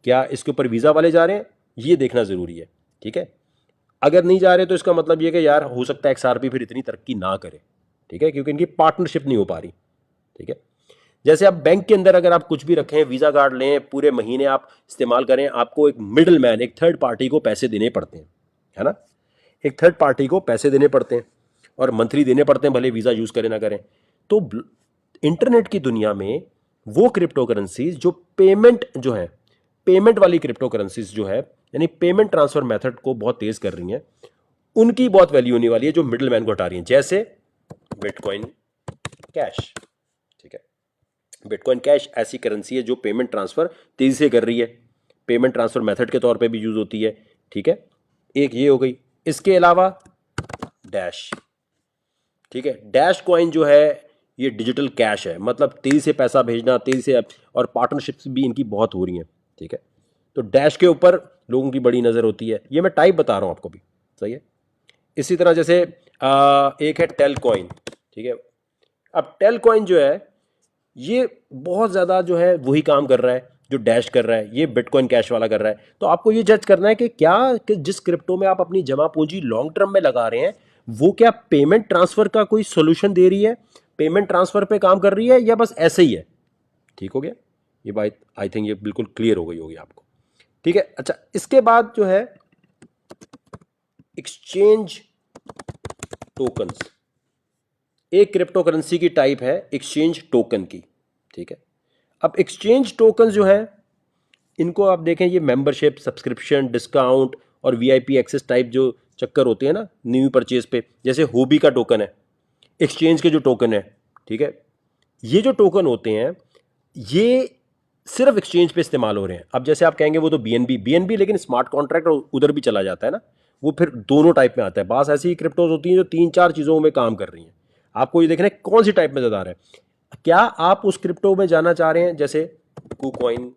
क्या इसके ऊपर वीजा वाले जा रहे हैं, ये देखना जरूरी है, ठीक है। अगर नहीं जा रहे तो इसका मतलब ये कि यार हो सकता है एक्सआरपी फिर इतनी तरक्की ना करे, ठीक है, क्योंकि इनकी पार्टनरशिप नहीं हो पा रही, ठीक है। जैसे आप बैंक के अंदर अगर आप कुछ भी रखें, वीजा कार्ड लें, पूरे महीने आप इस्तेमाल करें, आपको एक मिडिल मैन, एक थर्ड पार्टी को पैसे देने पड़ते हैं, है ना। एक थर्ड पार्टी को पैसे देने पड़ते हैं और मंथली देने पड़ते हैं, भले वीजा यूज करें ना करें। तो इंटरनेट की दुनिया में वो क्रिप्टो करेंसीज जो पेमेंट वाली क्रिप्टो करेंसीज जो है, यानी पेमेंट ट्रांसफर मेथड को बहुत तेज कर रही हैं, उनकी बहुत वैल्यू होने वाली है जो मिडिल मैन को हटा रही है। जैसे बिटकॉइन कैश, ठीक है। बिटकॉइन कैश ऐसी करेंसी है जो पेमेंट ट्रांसफर तेजी से कर रही है, पेमेंट ट्रांसफर मेथड के तौर पे भी यूज होती है, ठीक है। एक ये हो गई। इसके अलावा डैश, ठीक है, डैश कॉइन जो है ये डिजिटल कैश है, मतलब तेजी से पैसा भेजना, तेजी से, और पार्टनरशिप्स भी इनकी बहुत हो रही हैं, ठीक है। तो डैश के ऊपर लोगों की बड़ी नज़र होती है, ये मैं टाइप बता रहा हूँ आपको भी, सही है। इसी तरह जैसे एक है टेल कॉइन, ठीक है। अब टेल कॉइन जो है ये बहुत ज़्यादा जो है वही काम कर रहा है जो डैश कर रहा है, ये बिटकॉइन कैश वाला कर रहा है। तो आपको ये जज करना है कि क्या कि जिस क्रिप्टो में आप अपनी जमा पूंजी लॉन्ग टर्म में लगा रहे हैं वो क्या पेमेंट ट्रांसफर का कोई सोल्यूशन दे रही है, पेमेंट ट्रांसफर पे काम कर रही है, या बस ऐसे ही है। ठीक हो गया ये बात, आई थिंक ये बिल्कुल क्लियर हो गई होगी आपको, ठीक है। अच्छा, इसके बाद जो है एक्सचेंज टोकन्स, एक क्रिप्टो करेंसी की टाइप है एक्सचेंज टोकन की, ठीक है। अब एक्सचेंज टोकन जो है इनको आप देखें, ये मेंबरशिप, सब्सक्रिप्शन, डिस्काउंट और वीआईपी एक्सेस टाइप जो चक्कर होते हैं ना न्यू परचेज पे, जैसे होबी का टोकन है, एक्सचेंज के जो टोकन है, ठीक है। ये जो टोकन होते हैं ये सिर्फ एक्सचेंज पे इस्तेमाल हो रहे हैं। अब जैसे आप कहेंगे वो तो बीएनबी लेकिन स्मार्ट कॉन्ट्रैक्ट उधर भी चला जाता है ना, वो फिर दोनों टाइप में आता है। बास ऐसी क्रिप्टोज होती हैं जो 3-4 चीज़ों में काम कर रही हैं। आपको ये देखना है कौन सी टाइप में ज़्यादा है। क्या आप उस क्रिप्टो में जाना चाह रहे हैं, जैसे कुकॉइन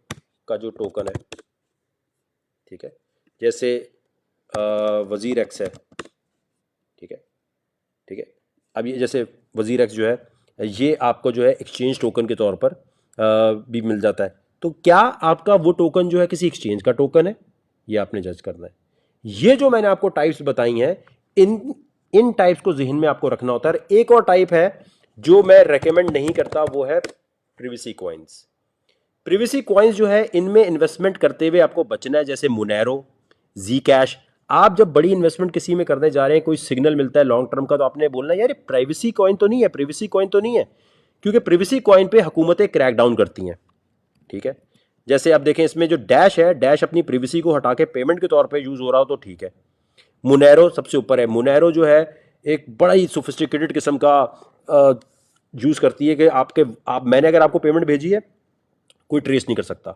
का जो टोकन है, ठीक है, जैसे वजीर एक्स है, ठीक है, ठीक है। अब ये जैसे वजीर एक्स जो है ये आपको जो है एक्सचेंज टोकन के तौर पर भी मिल जाता है। तो क्या आपका वो टोकन जो है किसी एक्सचेंज का टोकन है, ये आपने जज करना है। ये जो मैंने आपको टाइप्स बताई हैं इन टाइप्स को जहन में आपको रखना होता है। एक और टाइप है जो मैं रेकमेंड नहीं करता, वो है प्रिवेसी कॉइन्स। प्रिवेसी कॉइन्स जो है इनमें इन्वेस्टमेंट करते हुए आपको बचना है, जैसे मोनेरो, जी कैश। आप जब बड़ी इन्वेस्टमेंट किसी में करने जा रहे हैं, कोई सिग्नल मिलता है लॉन्ग टर्म का, तो आपने बोलना यार ये प्राइवेसी कॉइन तो नहीं है, प्रिवेसी कॉइन तो नहीं है, क्योंकि प्रिवेसी कॉइन पे हुकूमतें क्रैकडाउन करती हैं, ठीक है। जैसे आप देखें इसमें जो डैश है, डैश अपनी प्रिवेसी को हटा के पेमेंट के तौर पे यूज हो रहा हो तो ठीक है। मोनेरो सबसे ऊपर है। मोनेरो जो है एक बड़ा ही सोफिस्टिकेटेड किस्म का यूज करती है कि मैंने अगर आपको पेमेंट भेजी है कोई ट्रेस नहीं कर सकता,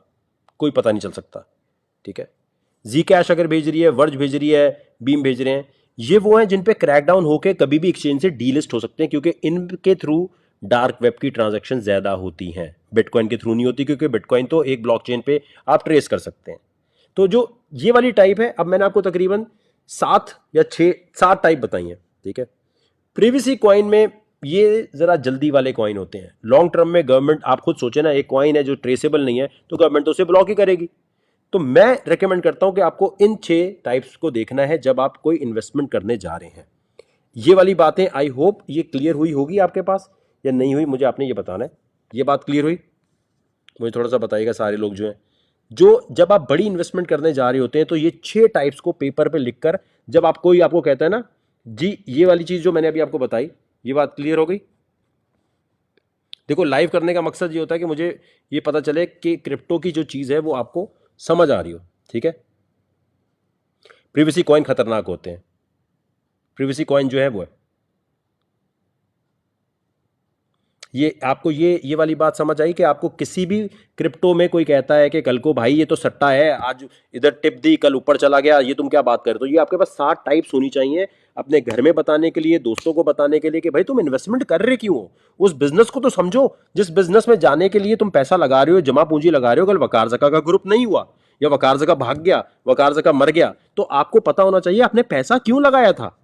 कोई पता नहीं चल सकता, ठीक है। जी कैश अगर भेज रही है, वर्ज भेज रही है, बीम भेज रहे हैं, ये वो हैं जिन पे क्रैकडाउन होकर कभी भी एक्सचेंज से डीलिस्ट हो सकते हैं, क्योंकि इनके थ्रू डार्क वेब की ट्रांजैक्शन ज्यादा होती हैं, बिटकॉइन के थ्रू नहीं होती, क्योंकि बिटकॉइन तो एक ब्लॉकचेन पे आप ट्रेस कर सकते हैं। तो जो ये वाली टाइप है, अब मैंने आपको तकरीबन 7 टाइप बताई हैं, ठीक है। प्रीवियसी कॉइन में ये जरा जल्दी वाले कॉइन होते हैं। लॉन्ग टर्म में गवर्नमेंट, आप खुद सोचे ना, एक कॉइन है जो ट्रेसेबल नहीं है तो गवर्नमेंट तो उसे ब्लॉक ही करेगी। तो मैं रेकमेंड करता हूं कि आपको इन 6 टाइप्स को देखना है जब आप कोई इन्वेस्टमेंट करने जा रहे हैं। ये वाली बातें आई होप ये क्लियर हुई होगी आपके पास, या नहीं हुई मुझे आपने ये बताना है। ये बात क्लियर हुई? मुझे थोड़ा सा बताइएगा सारे लोग जो हैं, जो जब आप बड़ी इन्वेस्टमेंट करने जा रहे होते हैं तो ये 6 टाइप्स को पेपर पे लिखकर, जब आप कोई आपको कहता है ना जी ये वाली चीज जो मैंने अभी आपको बताई, ये बात क्लियर हो गई? देखो, लाइव करने का मकसद ये होता है कि मुझे ये पता चले कि क्रिप्टो की जो चीज है वो आपको समझ आ रही हो, ठीक है। प्रीवियसी कॉइन खतरनाक होते हैं। प्रीवियसी कॉइन जो है वो है, ये आपको ये वाली बात समझ आई कि आपको किसी भी क्रिप्टो में कोई कहता है कि कल को भाई ये तो सट्टा है, आज इधर टिप दी कल ऊपर चला गया, ये तुम क्या बात कर रहे हो, तो ये आपके पास 7 टाइप्स होनी चाहिए अपने घर में बताने के लिए, दोस्तों को बताने के लिए कि भाई तुम इन्वेस्टमेंट कर रहे क्यों हो, उस बिजनेस को तो समझो जिस बिजनेस में जाने के लिए तुम पैसा लगा रहे हो, जमा पूंजी लगा रहे हो। कल वकार जका का ग्रुप नहीं हुआ या वकार जका भाग गया, वकार जका मर गया, तो आपको पता होना चाहिए आपने पैसा क्यों लगाया था।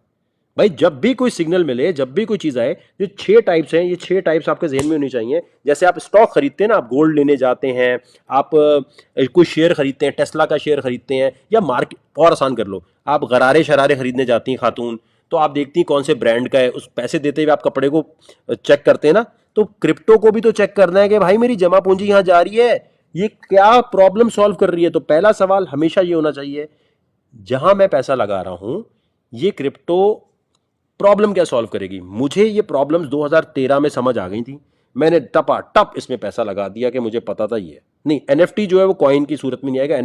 भाई जब भी कोई सिग्नल मिले, जब भी कोई चीज आए, जो 6 टाइप्स हैं, ये 6 टाइप्स आपके जहन में होनी चाहिए। जैसे आप स्टॉक खरीदते हैं ना, आप गोल्ड लेने जाते हैं, आप कोई शेयर खरीदते हैं, टेस्ला का शेयर खरीदते हैं, या मार्केट और आसान कर लो, आप गरारे शरारे खरीदने जाती हैं खातून, तो आप देखती हैं कौन से ब्रांड का है, उस पैसे देते हुए आप कपड़े को चेक करते हैं ना। तो क्रिप्टो को भी तो चेक करना है कि भाई मेरी जमा पूंजी यहां जा रही है, ये क्या प्रॉब्लम सॉल्व कर रही है। तो पहला सवाल हमेशा ये होना चाहिए, जहां मैं पैसा लगा रहा हूं ये क्रिप्टो प्रॉब्लम क्या सॉल्व करेगी। मुझे ये प्रॉब्लम्स 2013 में समझ आ गई थी, मैंने टपा टप इसमें पैसा लगा दिया कि मुझे पता था ये नहीं। एनएफटी जो है वो कॉइन की सूरत में नहीं आएगा।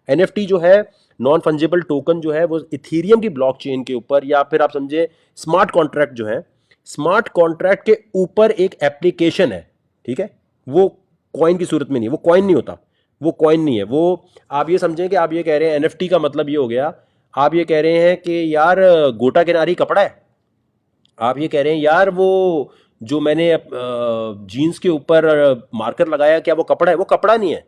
एनएफटी जो है, नॉन फंजिबल टोकन जो है, वो इथीरियम की ब्लॉकचेन के ऊपर, या फिर आप समझे स्मार्ट कॉन्ट्रैक्ट जो है, स्मार्ट कॉन्ट्रैक्ट के ऊपर एक एप्लीकेशन है, ठीक है। वो कॉइन की सूरत में नहीं, वो कॉइन नहीं होता, वो कॉइन नहीं है वो। आप ये समझें कि आप ये कह रहे हैं एनएफटी का मतलब ये हो गया, आप ये कह रहे हैं कि यार गोटा किनारी कपड़ा है, आप ये कह रहे हैं यार वो जो मैंने जीन्स के ऊपर मार्कर लगाया क्या वो कपड़ा है, वो कपड़ा नहीं है,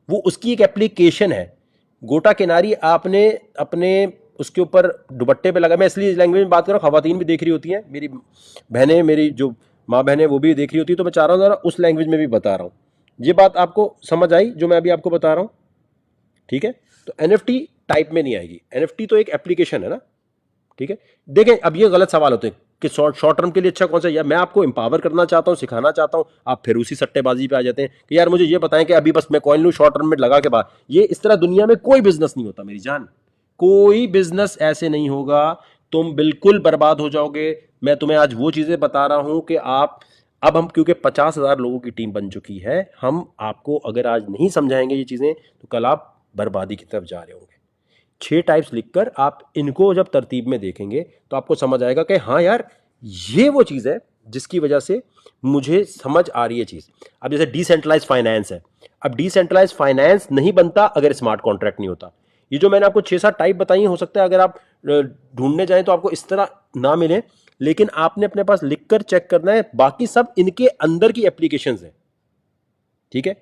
वो उसकी एक एप्लीकेशन है। गोटा किनारी आपने अपने उसके ऊपर दुपट्टे पे लगा, मैं इसलिए लैंग्वेज में बात कर रहा हूँ, खवातीन भी देख रही होती हैं, मेरी बहनें, मेरी जो माँ बहनें वो भी देख रही होती है, तो मैं चाह रहा हूँ ज़रा उस लैंग्वेज में भी बता रहा हूँ। ये बात आपको समझ आई जो मैं अभी आपको बता रहा हूँ, ठीक है। तो एनएफटी टाइप में नहीं आएगी, एनएफटी तो एक एप्लीकेशन है ना, ठीक है। देखें, अब ये गलत सवाल होते हैं कि शॉर्ट टर्म के लिए अच्छा कौन सा, या मैं आपको एम्पावर करना चाहता हूं, सिखाना चाहता हूं, आप फिर उसी सट्टेबाजी पे आ जाते हैं कि यार मुझे ये बताएं कि अभी बस मैं कॉइन लूं शॉर्ट टर्म में लगा के बाद। ये इस तरह दुनिया में कोई बिजनेस नहीं होता मेरी जान, कोई बिजनेस ऐसे नहीं होगा, तुम बिल्कुल बर्बाद हो जाओगे। मैं तुम्हें आज वो चीजें बता रहा हूं कि आप, अब हम क्योंकि 50,000 लोगों की टीम बन चुकी है, हम आपको अगर आज नहीं समझाएंगे ये चीजें तो कल आप बर्बादी की तरफ जा रहे होंगे। 6 टाइप्स लिखकर आप इनको जब तरतीब में देखेंगे तो आपको समझ आएगा कि हाँ यार ये वो चीज़ है जिसकी वजह से मुझे समझ आ रही है चीज़। अब जैसे डिसेंट्रलाइज फाइनेंस है, अब डिसेंट्रलाइज फाइनेंस नहीं बनता अगर स्मार्ट कॉन्ट्रैक्ट नहीं होता। ये जो मैंने आपको 6-7 टाइप बताई, हो सकता है अगर आप ढूंढने जाएं तो आपको इस तरह ना मिले, लेकिन आपने अपने पास लिखकर चेक करना है, बाकी सब इनके अंदर की एप्लीकेशंस हैं, ठीक है।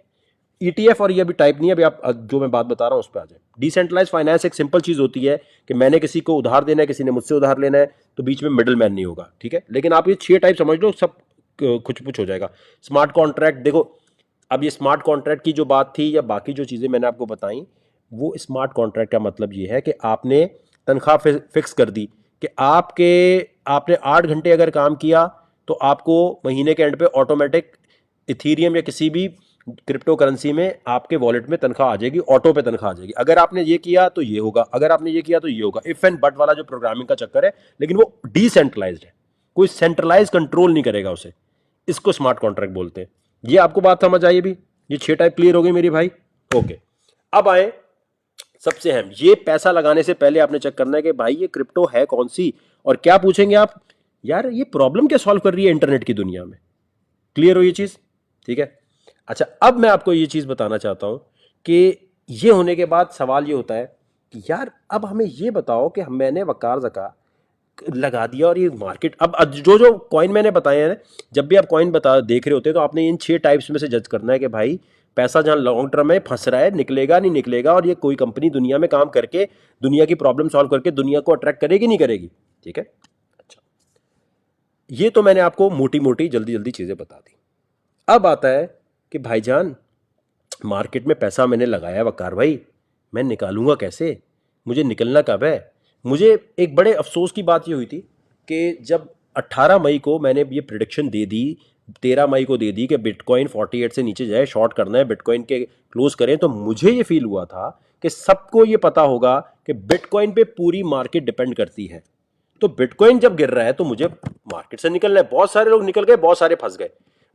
ईटीएफ और ये अभी टाइप नहीं है, अभी आप जो मैं बात बता रहा हूं उस पर आ जाए। डिसेंट्रलाइज फाइनेंस एक सिंपल चीज होती है कि मैंने किसी को उधार देना है, किसी ने मुझसे उधार लेना है, तो बीच में मिडल मैन नहीं होगा, ठीक है। लेकिन आप ये 6 टाइप समझ लो, सब कुछ कुछ हो जाएगा। स्मार्ट कॉन्ट्रैक्ट देखो, अब ये स्मार्ट कॉन्ट्रैक्ट की जो बात थी या बाकी जो चीजें मैंने आपको बताई, वो स्मार्ट कॉन्ट्रैक्ट का मतलब ये है कि आपने तनख्वाह फिक्स कर दी कि आपने 8 घंटे अगर काम किया तो आपको महीने के एंड पे ऑटोमेटिक इथीरियम या किसी भी क्रिप्टो करेंसी में आपके वॉलेट में तनख्वाह आ जाएगी, ऑटो पे तनख्वाह आ जाएगी। अगर आपने ये किया तो ये होगा, अगर आपने ये किया तो ये होगा। इफ एंड बट वाला जो प्रोग्रामिंग का चक्कर है, लेकिन वो डिसेंट्रलाइज्ड है, कोई सेंट्रलाइज कंट्रोल नहीं करेगा उसे, इसको स्मार्ट कॉन्ट्रैक्ट बोलते हैं। ये आपको बात समझ आई भी, ये 6 टाइप क्लियर हो गई मेरी भाई, ओके। अब आए सबसे अहम, ये पैसा लगाने से पहले आपने चेक करना है कि भाई ये क्रिप्टो है कौन सी, और क्या पूछेंगे आप, यार ये प्रॉब्लम क्या सॉल्व कर रही है इंटरनेट की दुनिया में। क्लियर हो ये चीज, ठीक है। अच्छा, अब मैं आपको ये चीज बताना चाहता हूं कि ये होने के बाद सवाल ये होता है कि यार अब हमें ये बताओ कि मैंने वकार ज़का लगा दिया और ये मार्केट, अब जो जो कॉइन मैंने बताए हैं, जब भी आप कॉइन बता देख रहे होते हैं तो आपने इन 6 टाइप्स में से जज करना है कि भाई पैसा जहाँ लॉन्ग टर्म में फंस रहा है, निकलेगा नहीं निकलेगा, और ये कोई कंपनी दुनिया में काम करके दुनिया की प्रॉब्लम सॉल्व करके दुनिया को अट्रैक्ट करेगी नहीं करेगी। ठीक है, अच्छा, ये तो मैंने आपको मोटी मोटी जल्दी जल्दी चीज़ें बता दी। अब आता है कि भाईजान मार्केट में पैसा मैंने लगाया वकार भाई, मैं निकालूंगा कैसे, मुझे निकलना कब है। मुझे एक बड़े अफसोस की बात ये हुई थी कि जब 18 मई को मैंने ये प्रिडिक्शन दे दी, 13 मई को दे दी कि बिटकॉइन 48 से नीचे जाए, शॉर्ट करना है, बिटकॉइन के क्लोज करें, तो मुझे ये फील हुआ था कि सबको ये पता होगा कि बिटकॉइन पे पूरी मार्केट डिपेंड करती है, तो बिटकॉइन जब गिर रहा है तो मुझे मार्केट से निकलना है। बहुत सारे लोग निकल गए, बहुत सारे फंस गए,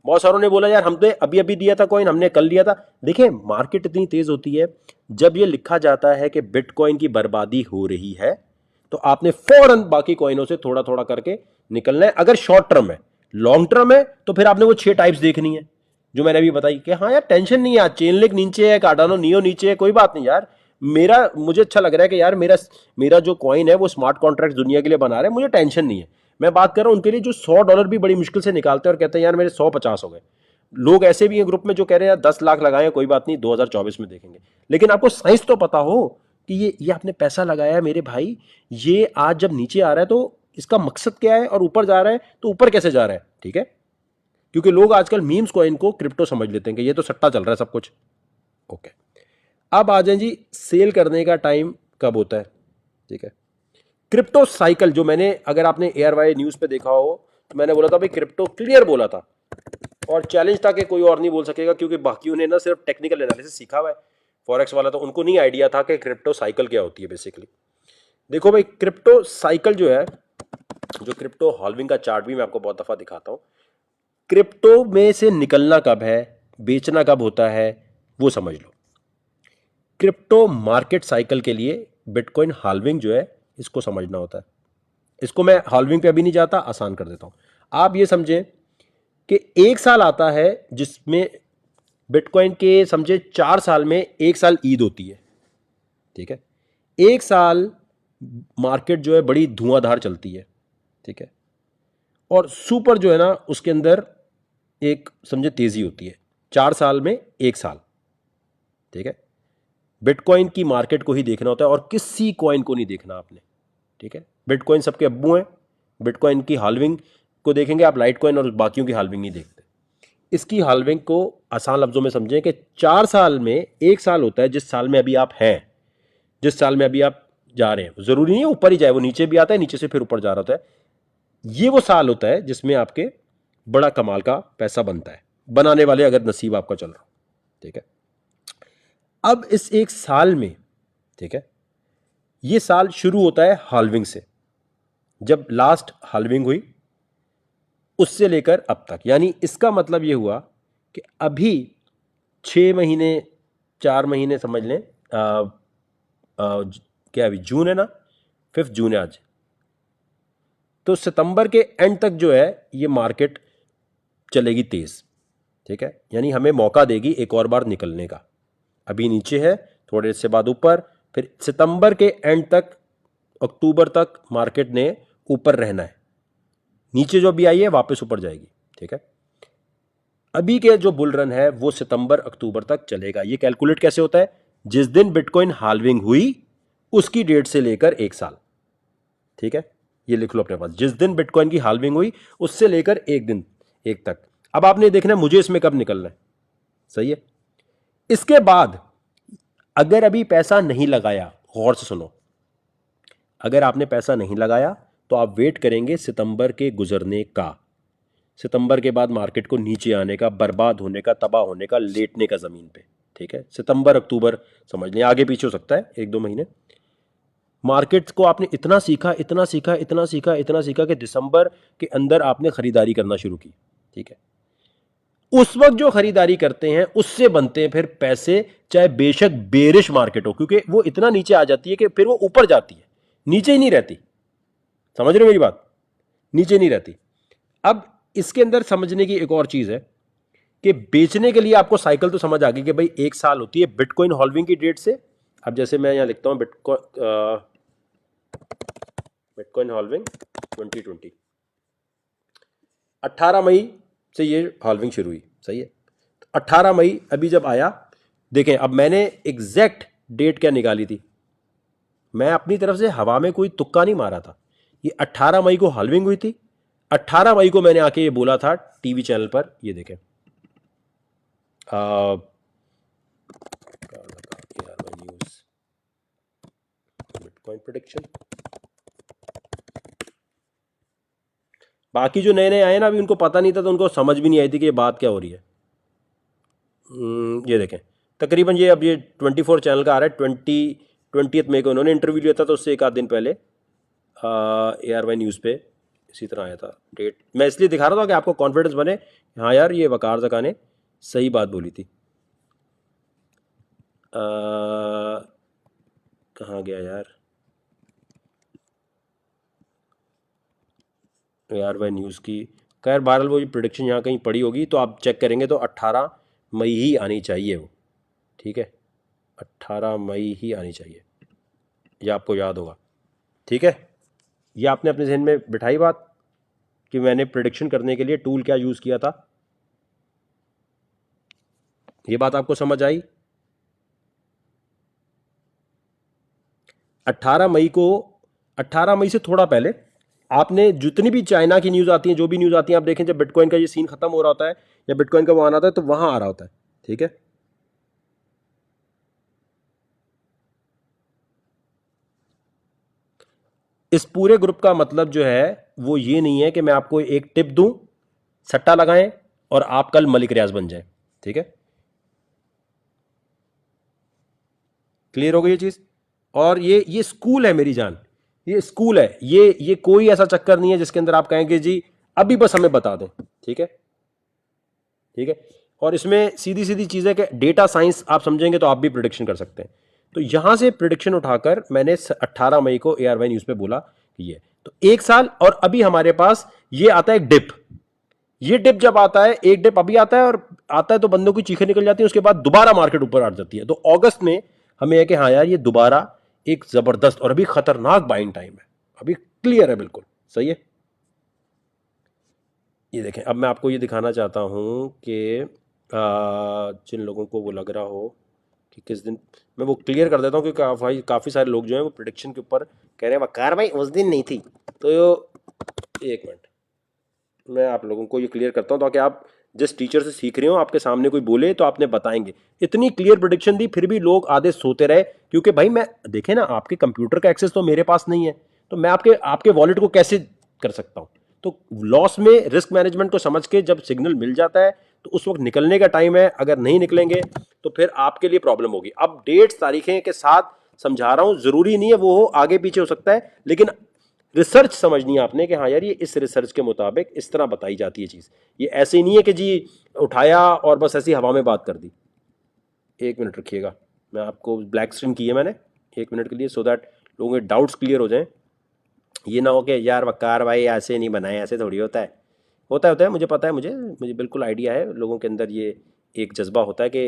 बहुत सारों ने बोला यार हमने अभी अभी दिया था कॉइन, हमने कल लिया था। देखिए मार्केट इतनी तेज होती है, जब ये लिखा जाता है कि बिटकॉइन की बर्बादी हो रही है तो आपने फौरन बाकी कॉइनों से थोड़ा थोड़ा करके निकलना है। अगर शॉर्ट टर्म है, लॉन्ग टर्म है तो फिर आपने वो 6 टाइप्स देखनी है जो मैंने अभी बताई कि हाँ यार टेंशन नहीं है, चेन लिंक नीचे है, कार्डानो नियो नीचे है, कोई बात नहीं यार, मेरा मुझे अच्छा लग रहा है कि यार मेरा मेरा जो कॉइन है वो स्मार्ट कॉन्ट्रैक्ट दुनिया के लिए बना रहे हैं, मुझे टेंशन नहीं है। मैं बात कर रहा हूं उनके लिए जो $100 भी बड़ी मुश्किल से निकालते हैं और कहते हैं यार मेरे 150 हो गए। लोग ऐसे भी हैं ग्रुप में जो कह रहे हैं यार 10 लाख लगाए, कोई बात नहीं 2024 में देखेंगे। लेकिन आपको साइंस तो पता हो कि ये आपने पैसा लगाया है मेरे भाई, ये आज जब नीचे आ रहा है तो इसका मकसद क्या है, और ऊपर जा रहा है तो ऊपर कैसे जा रहा है। ठीक है, क्योंकि लोग आजकल मीम्स कॉइन को क्रिप्टो समझ लेते हैं कि ये तो सट्टा चल रहा है सब कुछ। ओके, अब आ जाए जी सेल करने का टाइम कब होता है। ठीक है, क्रिप्टो साइकिल जो मैंने, अगर आपने ARY न्यूज पे देखा हो तो मैंने बोला था भाई क्रिप्टो क्लियर बोला था, और चैलेंज था कि कोई और नहीं बोल सकेगा, क्योंकि बाकियों ने ना सिर्फ टेक्निकल एनालिसिस सीखा हुआ है, फॉरेक्स वाला तो उनको नहीं आइडिया था कि क्रिप्टो साइकिल क्या होती है बेसिकली। देखो भाई क्रिप्टो साइकिल जो है, जो क्रिप्टो हॉल्विंग का चार्ट भी मैं आपको बहुत दफा दिखाता हूं, क्रिप्टो में से निकलना कब है, बेचना कब होता है, वो समझ लो। क्रिप्टो मार्केट साइकिल के लिए बिटकॉइन हाल्विंग जो है इसको समझना होता है। इसको मैं हाल्विंग पे अभी नहीं जाता, आसान कर देता हूं। आप ये समझें कि एक साल आता है जिसमें बिटकॉइन के समझे 4 साल में एक साल ईद होती है। ठीक है, एक साल मार्केट जो है बड़ी धुआंधार चलती है। ठीक है, और सुपर जो है ना उसके अंदर एक समझे तेजी होती है, 4 साल में एक साल। ठीक है, बिटकॉइन की मार्केट को ही देखना होता है और किसी कॉइन को नहीं देखना आपने। ठीक है, बिटकॉइन सबके अब्बू हैं, बिटकॉइन की हाल्विंग को देखेंगे आप, लाइट कॉइन और बाकियों की हाल्विंग नहीं देखते। इसकी हाल्विंग को आसान लफ्जों में समझें कि 4 साल में एक साल होता है, जिस साल में अभी आप हैं, जिस साल में अभी आप जा रहे हैं, जरूरी नहीं है ऊपर ही जाए, वो नीचे भी आता है, नीचे से फिर ऊपर जा रहा होता है। ये वो साल होता है जिसमें आपके बड़ा कमाल का पैसा बनता है, बनाने वाले अगर नसीब आपका चल रहा हो। ठीक है, अब इस एक साल में, ठीक है, ये साल शुरू होता है हाल्विंग से, जब लास्ट हाल्विंग हुई उससे लेकर अब तक, यानी इसका मतलब ये हुआ कि अभी 6 महीने 4 महीने समझ लें, क्या अभी जून है ना, 5 जून है आज, तो सितंबर के एंड तक जो है ये मार्केट चलेगी तेज। ठीक है, यानी हमें मौका देगी एक और बार निकलने का। अभी नीचे है, थोड़े से बाद ऊपर, फिर सितंबर के एंड तक, अक्टूबर तक मार्केट ने ऊपर रहना है, नीचे जो भी आई है वापस ऊपर जाएगी। ठीक है, अभी के जो बुल रन है वो सितंबर अक्टूबर तक चलेगा। ये कैलकुलेट कैसे होता है, जिस दिन बिटकॉइन हाल्विंग हुई उसकी डेट से लेकर एक साल। ठीक है, ये लिख लो अपने पास, जिस दिन बिटकॉइन की हाल्विंग हुई उससे लेकर एक दिन एक तक। अब आपने देखना है मुझे इसमें कब निकलना है। सही है, इसके बाद अगर अभी पैसा नहीं लगाया, गौर से सुनो, अगर आपने पैसा नहीं लगाया तो आप वेट करेंगे सितंबर के गुजरने का, सितंबर के बाद मार्केट को नीचे आने का, बर्बाद होने का, तबाह होने का, लेटने का जमीन पे। ठीक है, सितंबर अक्टूबर समझ लें, आगे पीछे हो सकता है 1-2 महीने। मार्केट को आपने इतना सीखा, इतना सीखा, इतना सीखा, इतना सीखा कि दिसंबर के अंदर आपने खरीदारी करना शुरू की। ठीक है, उस वक्त जो खरीदारी करते हैं उससे बनते हैं फिर पैसे, चाहे बेशक बेरिश मार्केट हो, क्योंकि वो इतना नीचे आ जाती है कि फिर वो ऊपर जाती है, नीचे ही नहीं रहती। समझ रहे हो मेरी बात, नीचे नहीं रहती। अब इसके अंदर समझने की एक और चीज है कि बेचने के लिए आपको साइकिल तो समझ आ गई कि भाई 1 साल होती है बिटकॉइन हॉल्विंग की डेट से। अब जैसे मैं यहाँ लिखता हूँ बिटकॉइन हॉल्विंग 2020, 18 मई से ये हॉल्विंग शुरू हुई, सही है। 18 मई अभी जब आया, देखें अब मैंने एग्जैक्ट डेट क्या निकाली थी, मैं अपनी तरफ से हवा में कोई तुक्का नहीं मारा था। ये 18 मई को हॉल्विंग हुई थी। 18 मई को मैंने आके ये बोला था टीवी चैनल पर, ये देखें न्यूज बिटकॉइन प्रेडिक्शन। बाकी जो नए नए आए ना, अभी उनको पता नहीं था तो उनको समझ भी नहीं आई थी कि ये बात क्या हो रही है। ये देखें तकरीबन ये अब ये 24 चैनल का आ रहा है। 20 मई को उन्होंने इंटरव्यू लिया था, तो उससे एक आध दिन पहले ARY न्यूज़ पे इसी तरह आया था डेट। मैं इसलिए दिखा रहा था कि आपको कॉन्फिडेंस बने, हाँ यार ये वकार ज़का ने सही बात बोली थी। कहाँ गया यार, ARY न्यूज़ की। खैर बहरहाल वो प्रोडिक्शन यहाँ कहीं पड़ी होगी तो आप चेक करेंगे तो 18 मई ही आनी चाहिए वो, ठीक है। 18 मई ही आनी चाहिए, ये आपको याद होगा, ठीक है। ये आपने अपने जहन में बिठाई बात कि मैंने प्रिडिक्शन करने के लिए टूल क्या यूज़ किया था, ये बात आपको समझ आई। 18 मई को, 18 मई से थोड़ा पहले आपने जितनी भी चाइना की न्यूज़ आती है, जो भी न्यूज़ आती है, आप देखें जब बिटकॉइन का ये सीन खत्म हो रहा होता है या बिटकॉइन का वो आना आता है तो वहां आ रहा होता है, ठीक है। इस पूरे ग्रुप का मतलब जो है वो ये नहीं है कि मैं आपको एक टिप दूं, सट्टा लगाएं और आप कल मलिक रियाज बन जाएं, ठीक है। क्लियर हो गई ये चीज। और ये स्कूल है मेरी जान, ये स्कूल है, ये कोई ऐसा चक्कर नहीं है जिसके अंदर आप कहेंगे जी अभी बस हमें बता दें, ठीक है, ठीक है। और इसमें सीधी सीधी चीजें कि डेटा साइंस आप समझेंगे तो आप भी प्रिडिक्शन कर सकते हैं। तो यहां से प्रिडिक्शन उठाकर मैंने 18 मई को ARY न्यूज पे बोला कि ये तो 1 साल, और अभी हमारे पास ये आता है एक डिप। ये डिप जब आता है, एक डिप अभी आता है और आता है तो बंदों की चीखें निकल जाती है, उसके बाद दोबारा मार्केट ऊपर आ जाती है। तो अगस्त में हमें है कि हाँ यार ये दोबारा एक जबरदस्त और अभी खतरनाक बाइंग टाइम है, अभी क्लियर है बिल्कुल, सही है। ये देखें अब मैं आपको ये दिखाना चाहता हूँ कि जिन लोगों को वो लग रहा हो कि किस दिन, मैं वो क्लियर कर देता हूँ कि काफ़ी सारे लोग जो हैं वो प्रिडिक्शन के ऊपर कह रहे हैं वकार भाई उस दिन नहीं थी। तो एक मिनट मैं आप लोगों को ये क्लियर करता हूँ ताकि आप जिस टीचर से सीख रहे हो आपके सामने कोई बोले तो आपने बताएंगे। इतनी क्लियर प्रिडिक्शन दी फिर भी लोग आधे सोते रहे, क्योंकि भाई मैं देखे ना आपके कंप्यूटर का एक्सेस तो मेरे पास नहीं है, तो मैं आपके आपके वॉलेट को कैसे कर सकता हूँ। तो लॉस में रिस्क मैनेजमेंट को समझ के जब सिग्नल मिल जाता है तो उस वक्त निकलने का टाइम है, अगर नहीं निकलेंगे तो फिर आपके लिए प्रॉब्लम होगी। अब डेट्स तारीखें के साथ समझा रहा हूं, जरूरी नहीं है वो हो, आगे पीछे हो सकता है, लेकिन रिसर्च समझनी है आपने कि हाँ यार ये इस रिसर्च के मुताबिक इस तरह बताई जाती है चीज़। ये ऐसे नहीं है कि जी उठाया और बस ऐसी हवा में बात कर दी। एक मिनट रखिएगा, मैं आपको ब्लैक स्क्रीन की है मैंने, एक मिनट के लिए, सो दैट लोगों के डाउट्स क्लियर हो जाएं। ये ना हो कि यार वकार भाई ऐसे नहीं बनाए, ऐसे थोड़ी होता है। होता है मुझे पता है, मुझे मुझे बिल्कुल आइडिया है, लोगों के अंदर ये एक जज्बा होता है कि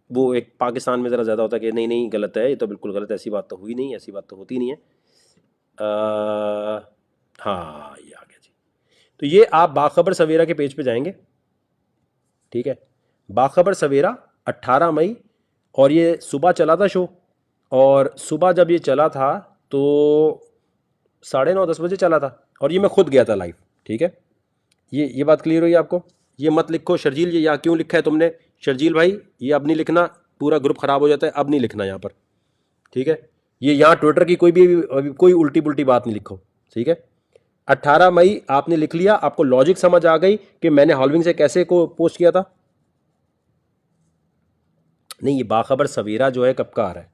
वो एक पाकिस्तान में ज़रा ज़्यादा होता है कि नहीं नहीं गलत है, ये तो बिल्कुल गलत है, ऐसी बात तो हुई नहीं, ऐसी बात तो होती नहीं है। हाँ ये आ गया जी। तो ये आप बाखबर सवेरा के पेज पे जाएंगे, ठीक है। बाखबर सवेरा 18 मई, और ये सुबह चला था शो, और सुबह जब ये चला था तो 9:30-10 बजे चला था, और ये मैं खुद गया था लाइव, ठीक है। ये बात क्लियर हुई आपको। ये मत लिखो शर्जील ये यहाँ क्यों लिखा है तुमने, शर्जील भाई ये अब नहीं लिखना, पूरा ग्रुप खराब हो जाता है, अब नहीं लिखना यहाँ पर, ठीक है। ये यहाँ ट्विटर की कोई भी अभी कोई उल्टी पुल्टी बात नहीं लिखो, ठीक है। 18 मई आपने लिख लिया, आपको लॉजिक समझ आ गई कि मैंने हॉल्विंग से कैसे को पोस्ट किया था। नहीं ये बाखबर सवेरा जो है कब का आ रहा है,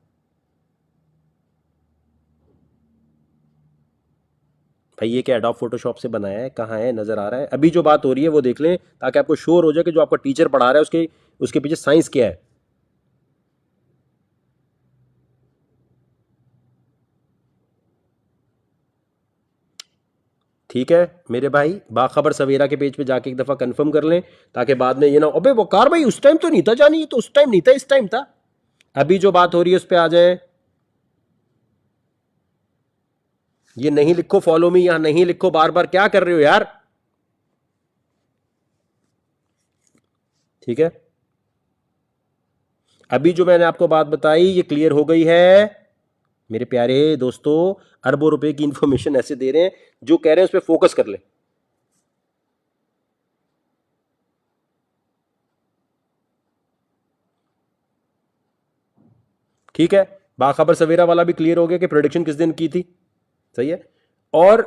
भाई ये क्या एडोब फोटोशॉप से बनाया है, कहाँ है, नजर आ रहा है। अभी जो बात हो रही है वो देख लें ताकि आपको श्योर हो जाए कि जो आपका टीचर पढ़ा रहा है उसके उसके पीछे साइंस क्या है। ठीक है मेरे भाई, बाखबर सवेरा के पेज पे जाके एक दफा कंफर्म कर लें, ताकि बाद में ये ना अबे वकार भाई उस टाइम तो नहीं था, जानी ये तो उस टाइम नहीं था, इस टाइम था। अभी जो बात हो रही है उस पर आ जाए। ये नहीं लिखो फॉलो मी, यहां नहीं लिखो, बार बार क्या कर रहे हो यार। ठीक है, अभी जो मैंने आपको बात बताई ये क्लियर हो गई है मेरे प्यारे दोस्तों। अरबों रुपए की इंफॉर्मेशन ऐसे दे रहे हैं, जो कह रहे हैं उस पर फोकस कर ले। ठीक है, बाखबर सवेरा वाला भी क्लियर हो गया कि प्रोडिक्शन किस दिन की थी। सही है। और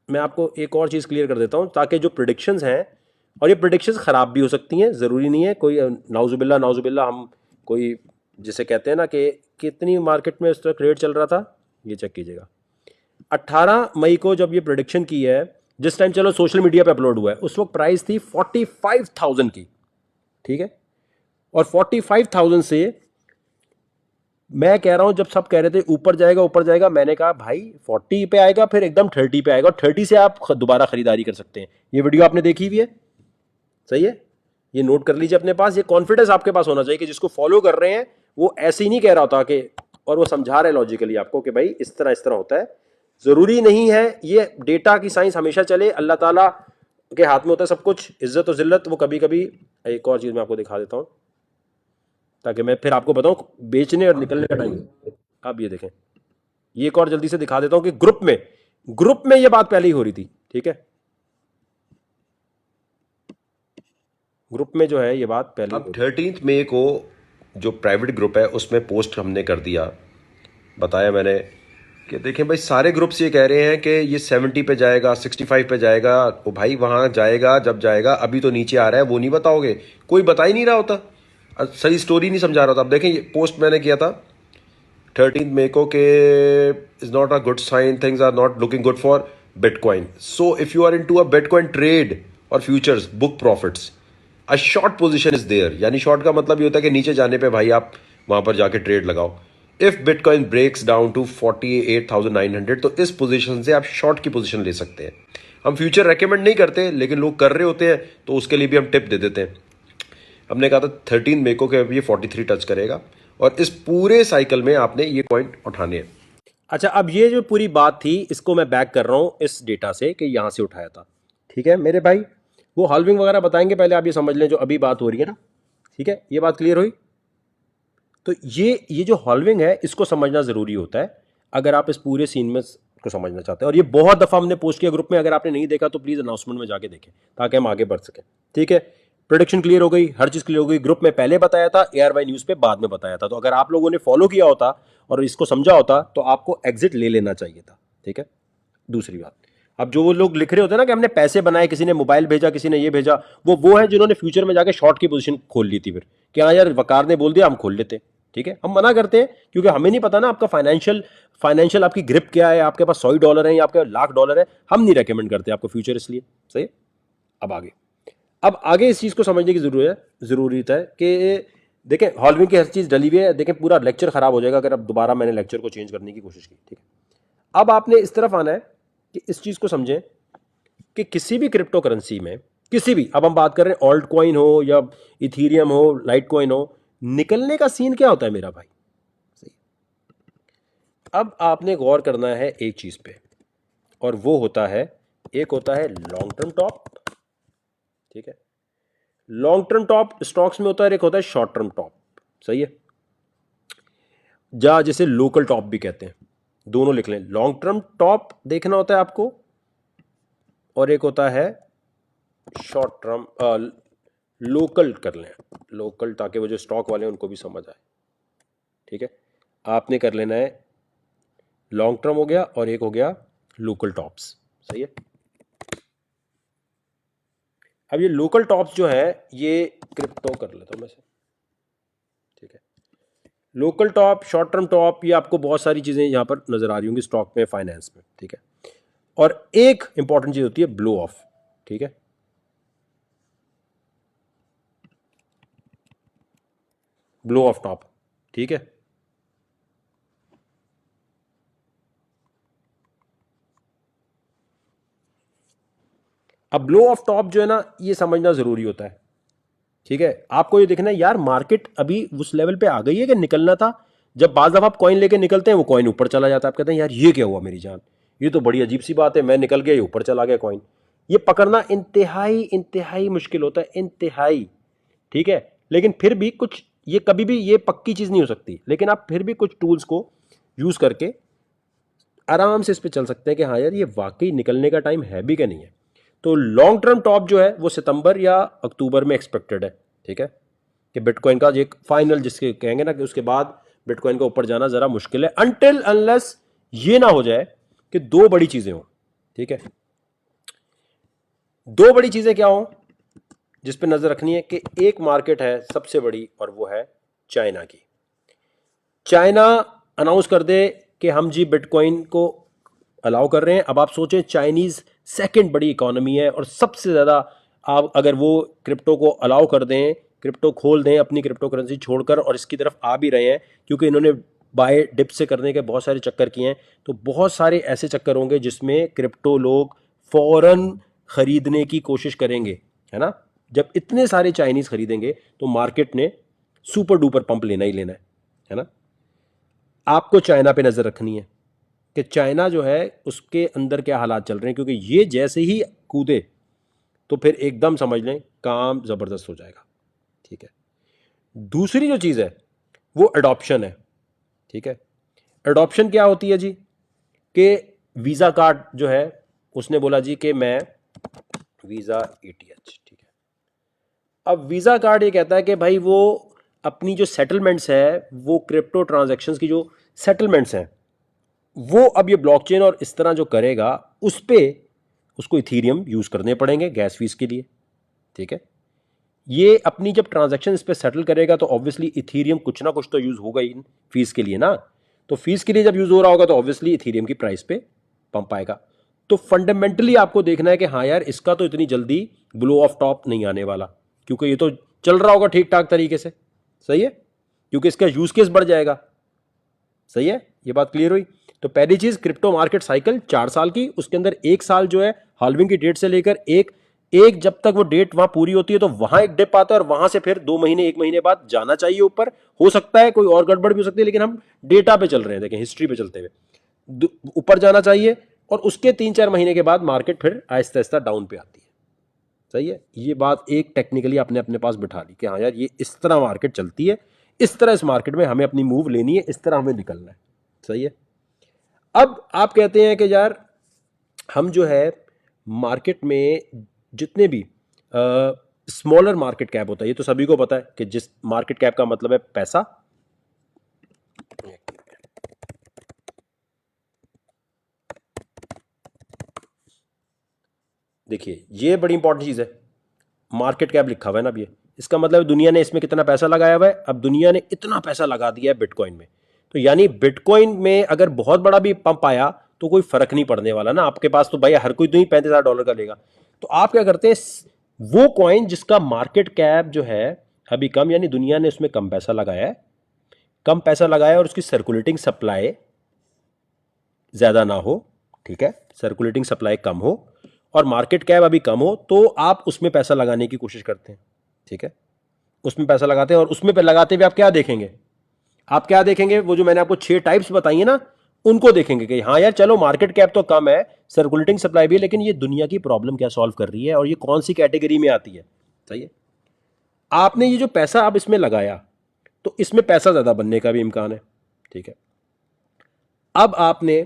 मैं आपको एक और चीज क्लियर कर देता हूं, ताकि जो प्रिडिक्शंस हैं, और ये प्रिडिक्शंस खराब भी हो सकती हैं, जरूरी नहीं है कोई नाउजुबिल्ला नाउजुबिल्ला हम कोई जिसे कहते हैं ना कि कितनी मार्केट में उस तरह रेट चल रहा था, ये चेक कीजिएगा। 18 मई को जब ये प्रोडिक्शन की है, जिस टाइम चलो सोशल मीडिया पे अपलोड हुआ है, उस वक्त प्राइस थी 45,000 की। ठीक है, और 45,000 से मैं कह रहा हूं, जब सब कह रहे थे ऊपर जाएगा ऊपर जाएगा, मैंने कहा भाई 40 पे आएगा, फिर एकदम 30 पे आएगा, और 30 से आप दोबारा खरीदारी कर सकते हैं। ये वीडियो आपने देखी हुई है, सही है। ये नोट कर लीजिए अपने पास, ये कॉन्फिडेंस आपके पास होना चाहिए कि जिसको फॉलो कर रहे हैं वो ऐसे ही नहीं कह रहा होता कि, और वो समझा रहे लॉजिकली आपको कि भाई इस तरह होता है। जरूरी नहीं है ये डेटा की साइंस हमेशा चले, अल्लाह ताला के हाथ में होता है सब कुछ, इज्जत और जिल्लत वो कभी कभी। एक और चीज मैं आपको दिखा देता हूं, ताकि मैं फिर आपको बताऊं बेचने और निकलने का टाइम। अब ये देखें, ये एक और जल्दी से दिखा देता हूं कि ग्रुप में ये बात पहले ही हो रही थी। ठीक है, ग्रुप में जो है ये बात पहले ही अब हो रही 13 मई को जो प्राइवेट ग्रुप है उसमें पोस्ट हमने कर दिया, बताया मैंने कि देखें भाई सारे ग्रुप्स ये कह रहे हैं कि ये 70 पे जाएगा, 65 पे जाएगा। वो भाई वहां जाएगा जब जाएगा, अभी तो नीचे आ रहा है, वो नहीं बताओगे, कोई बता ही नहीं रहा होता, सही स्टोरी नहीं समझा रहा होता। अब देखें ये पोस्ट मैंने किया था 13 मई को के is not a good sign, things are not looking good for bitcoin, so if you are into a bitcoin trade और futures book profits, a short position is there. यानी शॉर्ट का मतलब ये होता है कि नीचे जाने पे भाई आप वहां पर जाके ट्रेड लगाओ। If bitcoin breaks down to 48,900, तो इस पोजीशन से आप शॉर्ट की पोजीशन ले सकते हैं। हम फ्यूचर रेकमेंड नहीं करते, लेकिन लोग कर रहे होते हैं तो उसके लिए भी हम टिप दे देते हैं। हमने कहा था 13 मई को कि ये 43 टच करेगा, और इस पूरे साइकिल में आपने ये पॉइंट उठाने हैं। अच्छा, अब ये जो पूरी बात थी इसको मैं बैक कर रहा हूं इस डेटा से कि यहां से उठाया था। ठीक है मेरे भाई, वो हॉल्विंग वगैरह बताएंगे, पहले आप ये समझ लें जो अभी बात हो रही है ना। ठीक है, ये बात क्लियर हुई। तो ये जो हॉल्विंग है इसको समझना जरूरी होता है, अगर आप इस पूरे सीन में को समझना चाहते हैं। और ये बहुत दफा हमने पोस्ट किया ग्रुप में, अगर आपने नहीं देखा तो प्लीज अनाउंसमेंट में जाके देखें, ताकि हम आगे बढ़ सकें। ठीक है, प्रोडिक्शन क्लियर हो गई, हर चीज क्लियर हो गई। ग्रुप में पहले बताया था, ARY न्यूज पे बाद में बताया था। तो अगर आप लोगों ने फॉलो किया होता और इसको समझा होता तो आपको एग्जिट ले लेना चाहिए था। ठीक है, दूसरी बात, अब जो वो लोग लिख रहे होते हैं ना कि हमने पैसे बनाए, किसी ने मोबाइल भेजा, किसी ने ये भेजा, वो है जिन्होंने फ्यूचर में जाके शॉर्ट की पोजीशन खोल ली थी फिर, कि हाँ यार वकार ने बोल दिया हम खोल लेते। ठीक है, हम मना करते हैं क्योंकि हमें नहीं पता ना आपका फाइनेंशियल आपकी ग्रिप क्या है, आपके पास $100 है या आपके $1,00,000 है, हम नहीं रेकमेंड करते आपको फ्यूचर, इसलिए। सही है? अब आगे इस चीज को समझने की जरूरत है कि देखें हॉलविंग की हर चीज डली हुई है। देखें पूरा लेक्चर खराब हो जाएगा अगर अब दोबारा मैंने लेक्चर को चेंज करने की कोशिश की। ठीक है, अब आपने इस तरफ आना है कि इस चीज को समझें कि किसी भी क्रिप्टो करेंसी में, किसी भी, अब हम बात कर रहे हैं ऑल्ट कॉइन हो या इथीरियम हो, लाइट कॉइन हो, निकलने का सीन क्या होता है मेरा भाई। सही। अब आपने गौर करना है एक चीज पे, और वो होता है, एक होता है लॉन्ग टर्म टॉप। ठीक है, लॉन्ग टर्म टॉप स्टॉक्स में होता है, एक होता है शॉर्ट टर्म टॉप। सही है, जिसे लोकल टॉप भी कहते हैं, दोनों लिख लें। लॉन्ग टर्म टॉप देखना होता है आपको, और एक होता है शॉर्ट टर्म, लोकल कर लें, लोकल, ताकि वो जो स्टॉक वाले हैं उनको भी समझ आए। ठीक है, आपने कर लेना है लॉन्ग टर्म हो गया और एक हो गया लोकल टॉप्स। सही है, अब ये लोकल टॉप्स जो है ये क्रिप्टो कर लेता हूं मैं से। ठीक है, local top, short term top, ये आपको बहुत सारी चीजें यहां पर नजर आ रही होंगी स्टॉक में, फाइनेंस में। ठीक है, और एक इंपॉर्टेंट चीज होती है ब्लो ऑफ। ठीक है, ब्लो ऑफ टॉप। ठीक है, अब ब्लो ऑफ टॉप जो है ना, ये समझना ज़रूरी होता है, ठीक है। आपको ये देखना है यार मार्केट अभी उस लेवल पे आ गई है कि निकलना था। जब बाज दफा आप कॉइन लेके निकलते हैं वो कॉइन ऊपर चला जाता है, आप कहते हैं यार ये क्या हुआ मेरी जान, ये तो बड़ी अजीब सी बात है, मैं निकल गया ये ऊपर चला गया कॉइन। ये पकड़ना इंतहाई इंतहाई मुश्किल होता है, इंतहाई, ठीक है। लेकिन फिर भी कुछ, ये कभी भी ये पक्की चीज़ नहीं हो सकती, लेकिन आप फिर भी कुछ टूल्स को यूज़ करके आराम से इस पे चल सकते हैं कि हाँ यार ये वाकई निकलने का टाइम है भी क्या नहीं है। तो लॉन्ग टर्म टॉप जो है वो सितंबर या अक्टूबर में एक्सपेक्टेड है, ठीक है, कि बिटकॉइन का एक फाइनल जिसके कहेंगे ना कि उसके बाद बिटकॉइन का ऊपर जाना ज़रा मुश्किल है, अनटिल अनलेस ये ना हो जाए कि दो बड़ी चीज़ें हों, ठीक है। दो बड़ी चीज़ें क्या हों जिस पे नज़र रखनी है कि एक मार्केट है सबसे बड़ी और वो है चाइना की। चाइना अनाउंस कर दे कि हम जी बिटकॉइन को अलाउ कर रहे हैं। अब आप सोचें चाइनीज़ सेकंड बड़ी इकोनॉमी है और सबसे ज़्यादा, आप अगर वो क्रिप्टो को अलाउ कर दें, क्रिप्टो खोल दें, अपनी क्रिप्टो करेंसी छोड़कर और इसकी तरफ आ भी रहे हैं, क्योंकि इन्होंने बाय डिप से करने के बहुत सारे चक्कर किए हैं, तो बहुत सारे ऐसे चक्कर होंगे जिसमें क्रिप्टो लोग फ़ौरन ख़रीदने की कोशिश करेंगे, है ना। जब इतने सारे चाइनीज़ खरीदेंगे तो मार्केट ने सुपर डुपर पंप लेना ही लेना है ना। आपको चाइना पे नज़र रखनी है कि चाइना जो है उसके अंदर क्या हालात चल रहे हैं, क्योंकि ये जैसे ही कूदे तो फिर एकदम समझ लें काम ज़बरदस्त हो जाएगा, ठीक है। दूसरी जो चीज़ है वो एडॉप्शन है, ठीक है। एडॉप्शन क्या होती है जी, कि वीज़ा कार्ड जो है उसने बोला जी कि मैं वीज़ा ETH, ठीक है। अब वीज़ा कार्ड ये कहता है कि भाई वो अपनी जो सेटलमेंट्स है, वो क्रिप्टो ट्रांजैक्शंस की जो सेटलमेंट्स हैं, वो अब ये ब्लॉकचेन और इस तरह जो करेगा उस पे उसको इथीरियम यूज़ करने पड़ेंगे गैस फीस के लिए, ठीक है। ये अपनी जब ट्रांजैक्शन इस पे सेटल करेगा तो ऑब्वियसली इथीरियम कुछ ना कुछ तो यूज़ होगा ही फीस के लिए ना। तो फीस के लिए जब यूज़ हो रहा होगा तो ऑब्वियसली इथीरियम की प्राइस पे पंप आएगा। तो फंडामेंटली आपको देखना है कि हाँ यार इसका तो इतनी जल्दी ब्लो ऑफ टॉप नहीं आने वाला, क्योंकि ये तो चल रहा होगा ठीक ठाक तरीके से, सही है, क्योंकि इसका यूज़ केस बढ़ जाएगा, सही है। ये बात क्लियर हुई। तो पहली चीज क्रिप्टो मार्केट साइकिल 4 साल की, उसके अंदर 1 साल जो है हाल्विंग की डेट से लेकर एक एक जब तक वो डेट वहां पूरी होती है तो वहां एक डिप आता है और वहां से फिर 2 महीने 1 महीने बाद जाना चाहिए ऊपर। हो सकता है कोई और गड़बड़ भी हो सकती है, लेकिन हम डेटा पे चल रहे हैं, देखें हिस्ट्री पे चलते हुए ऊपर जाना चाहिए और उसके 3-4 महीने के बाद मार्केट फिर आहिस्ता आहिस्ता डाउन पे आती है, सही है। ये बात एक टेक्निकली आपने अपने पास बिठा ली कि हाँ यार ये इस तरह मार्केट चलती है, इस तरह इस मार्केट में हमें अपनी मूव लेनी है, इस तरह हमें निकलना है, सही है। अब आप कहते हैं कि यार हम जो है मार्केट में जितने भी स्मॉलर मार्केट कैप होता है, ये तो सभी को पता है कि जिस मार्केट कैप का मतलब है पैसा। देखिए ये बड़ी इंपॉर्टेंट चीज़ है, मार्केट कैप लिखा हुआ है ना अब ये, इसका मतलब दुनिया ने इसमें कितना पैसा लगाया हुआ है। अब दुनिया ने इतना पैसा लगा दिया है बिटकॉइन में, तो यानी बिटकॉइन में अगर बहुत बड़ा भी पंप आया तो कोई फर्क नहीं पड़ने वाला ना आपके पास, तो भाई हर कोई तो ही $35,000 का लेगा। तो आप क्या करते हैं, वो कॉइन जिसका मार्केट कैप जो है अभी कम, यानी दुनिया ने उसमें कम पैसा लगाया है, कम पैसा लगाया और उसकी सर्कुलेटिंग सप्लाई ज़्यादा ना हो, ठीक है, सर्कुलेटिंग सप्लाई कम हो और मार्केट कैप अभी कम हो, तो आप उसमें पैसा लगाने की कोशिश करते हैं, ठीक है। उसमें पैसा लगाते हैं और उसमें लगाते हुए आप क्या देखेंगे, आप क्या देखेंगे, वो जो मैंने आपको 6 टाइप्स बताई है ना, उनको देखेंगे कि हाँ यार चलो मार्केट कैप तो कम है, सर्कुलेटिंग सप्लाई भी है, लेकिन ये दुनिया की प्रॉब्लम क्या सॉल्व कर रही है और ये कौन सी कैटेगरी में आती है, सही है। आपने ये जो पैसा आप इसमें लगाया तो इसमें पैसा ज़्यादा बनने का भी इम्कान है, ठीक है। अब आपने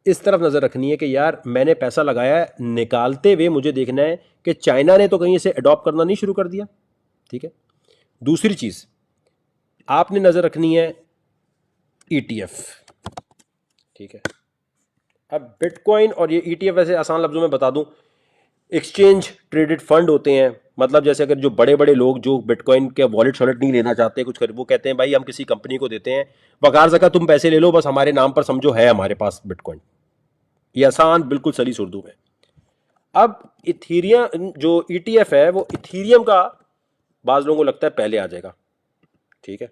इस तरफ नज़र रखनी है कि यार मैंने पैसा लगाया है, निकालते हुए मुझे देखना है कि चाइना ने तो कहीं इसे अडॉप्ट करना नहीं शुरू कर दिया, ठीक है। दूसरी चीज़ आपने नज़र रखनी है ETF, ठीक है। अब बिटकॉइन और ये ETF वैसे आसान लफ्ज़ों में बता दूं, एक्सचेंज ट्रेडेड फंड होते हैं। मतलब जैसे अगर जो बड़े बड़े लोग जो बिटकॉइन के वॉलेट शॉलेट नहीं लेना चाहते कुछ कर, वो कहते हैं भाई हम किसी कंपनी को देते हैं वकार जगह तुम पैसे ले लो, बस हमारे नाम पर समझो है हमारे पास बिटकॉइन। ये आसान बिल्कुल सलीस उर्दू में। अब इथीरियम जो ETF है वो इथीरियम का बाज लोगों को लगता है पहले आ जाएगा, ठीक है।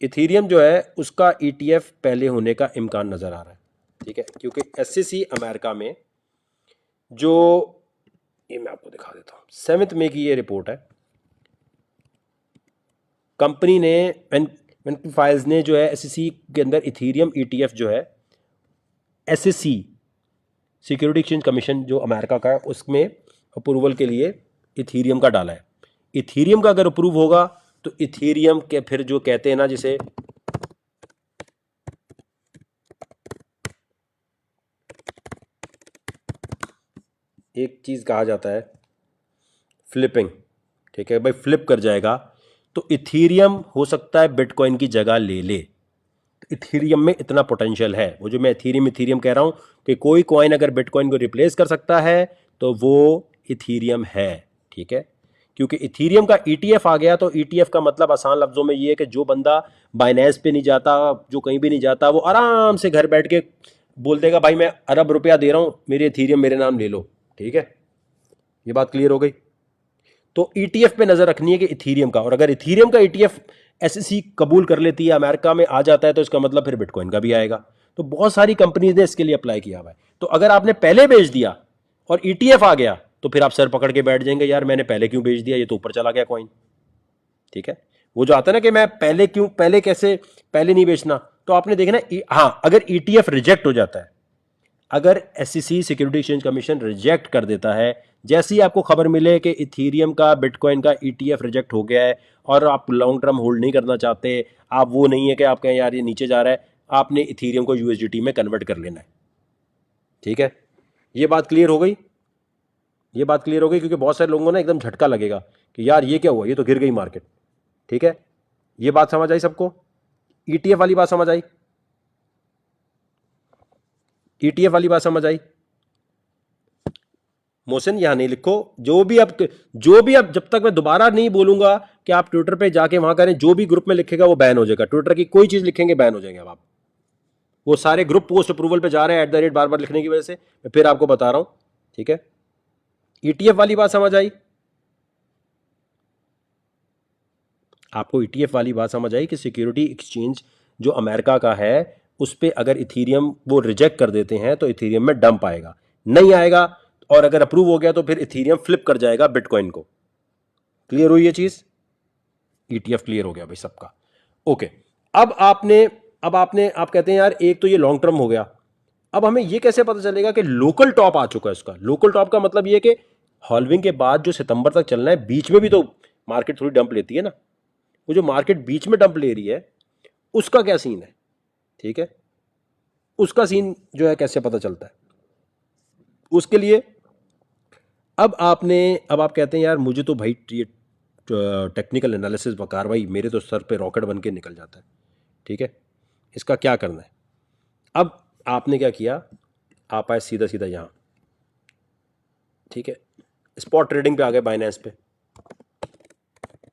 इथीरियम जो है उसका ETF पहले होने का इम्कान नज़र आ रहा है, ठीक है, क्योंकि SEC अमेरिका में जो ये मैं आपको दिखा देता हूँ। 7 मई की ये रिपोर्ट है। कंपनी ने मैन्युफैक्चरिंग फाइल्स ने जो है एसईसी के अंदर इथीरियम ईटीएफ जो है एसईसी सिक्योरिटी एक्सचेंज कमीशन जो अमेरिका का है उसमें अप्रूवल के लिए इथीरियम का डाला है। इथीरियम का अगर अप्रूव होगा तो इथीरियम के फिर जो कहते हैं ना, जिसे एक चीज कहा जाता है फ्लिपिंग, ठीक है भाई, फ्लिप कर जाएगा तो इथीरियम हो सकता है बिटकॉइन की जगह ले ले। इथीरियम में इतना पोटेंशियल है। वो जो मैं इथीरियम इथीरियम कह रहा हूं कि कोई कॉइन अगर बिटकॉइन को रिप्लेस कर सकता है तो वो इथीरियम है, ठीक है। क्योंकि इथीरियम का ईटीएफ आ गया, तो ईटीएफ का मतलब आसान लफ्जों में ये है कि जो बंदा बाइनेंस पे नहीं जाता, जो कहीं भी नहीं जाता, वो आराम से घर बैठ के बोल देगा भाई मैं अरब रुपया दे रहा हूं, मेरे इथीरियम मेरे नाम ले लो, ठीक है। ये बात क्लियर हो गई। तो ईटीएफ पे नजर रखनी है कि इथीरियम का, और अगर इथीरियम का ईटीएफ एसईसी कबूल कर लेती है, अमेरिका में आ जाता है, तो इसका मतलब फिर बिटकॉइन का भी आएगा। तो बहुत सारी कंपनीज ने इसके लिए अप्लाई किया हुआ है। तो अगर आपने पहले बेच दिया और ईटीएफ आ गया तो फिर आप सर पकड़ के बैठ जाएंगे, यार मैंने पहले क्यों बेच दिया, ये तो ऊपर चला गया कॉइन, ठीक है। वो जो आता है ना कि मैं पहले क्यों, पहले कैसे, पहले नहीं बेचना, तो आपने देखना हाँ, अगर ईटीएफ रिजेक्ट हो जाता है, अगर SEC security exchange commission reject कर देता है, जैसे ही आपको खबर मिले कि इथीरियम का बिटकॉइन का ईटीएफ रिजेक्ट हो गया है और आप लॉन्ग टर्म होल्ड नहीं करना चाहते, आप वो नहीं है कि आप कहें यार ये नीचे जा रहा है, आपने इथीरियम को यूएसडीटी में कन्वर्ट कर लेना है, ठीक है। ये बात क्लियर हो गई। ये बात क्लियर हो गई, क्योंकि बहुत सारे लोगों को ना एकदम झटका लगेगा कि यार ये क्या हुआ, ये तो गिर गई मार्केट, ठीक है। ये बात समझ आई सबको? ईटीएफ वाली बात समझ आई? ईटीएफ वाली बात समझ आई? मोहसिन यहां नहीं लिखो, जो भी अब जब तक मैं दोबारा नहीं बोलूंगा कि आप ट्विटर पे जाके वहां करें, जो भी ग्रुप में लिखेगा वो बैन हो जाएगा। ट्विटर की कोई चीज लिखेंगे बैन हो जाएंगे। अब आप वो सारे ग्रुप पोस्ट अप्रूवल पे जा रहे हैं @ बार बार लिखने की वजह से, मैं फिर आपको बता रहा हूं, ठीक है। ईटीएफ वाली बात समझ आई? आपको ईटीएफ वाली बात समझ आई कि सिक्योरिटी एक्सचेंज जो अमेरिका का है उस पर अगर इथीरियम वो रिजेक्ट कर देते हैं तो इथीरियम में डंप आएगा, नहीं आएगा, और अगर अप्रूव हो गया तो फिर इथीरियम फ्लिप कर जाएगा बिटकॉइन को। क्लियर हुई ये चीज? ईटीएफ क्लियर हो गया भाई सबका? ओके। अब आपने आप कहते हैं यार एक तो ये लॉन्ग टर्म हो गया, अब हमें ये कैसे पता चलेगा कि लोकल टॉप आ चुका है इसका? लोकल टॉप का मतलब ये कि हॉल्विंग के बाद जो सितंबर तक चलना है, बीच में भी तो मार्केट थोड़ी डंप लेती है ना। वो जो मार्केट बीच में डंप ले रही है उसका क्या सीन है, ठीक है। उसका सीन जो है कैसे पता चलता है, उसके लिए अब आप कहते हैं यार मुझे तो भाई ये टेक्निकल एनालिसिस बकार भाई मेरे तो सर पे रॉकेट बन के निकल जाता है, ठीक है। इसका क्या करना है? अब आपने क्या किया, आप आए सीधा सीधा यहाँ, ठीक है, स्पॉट ट्रेडिंग पे आ गए बाइनेंस पे।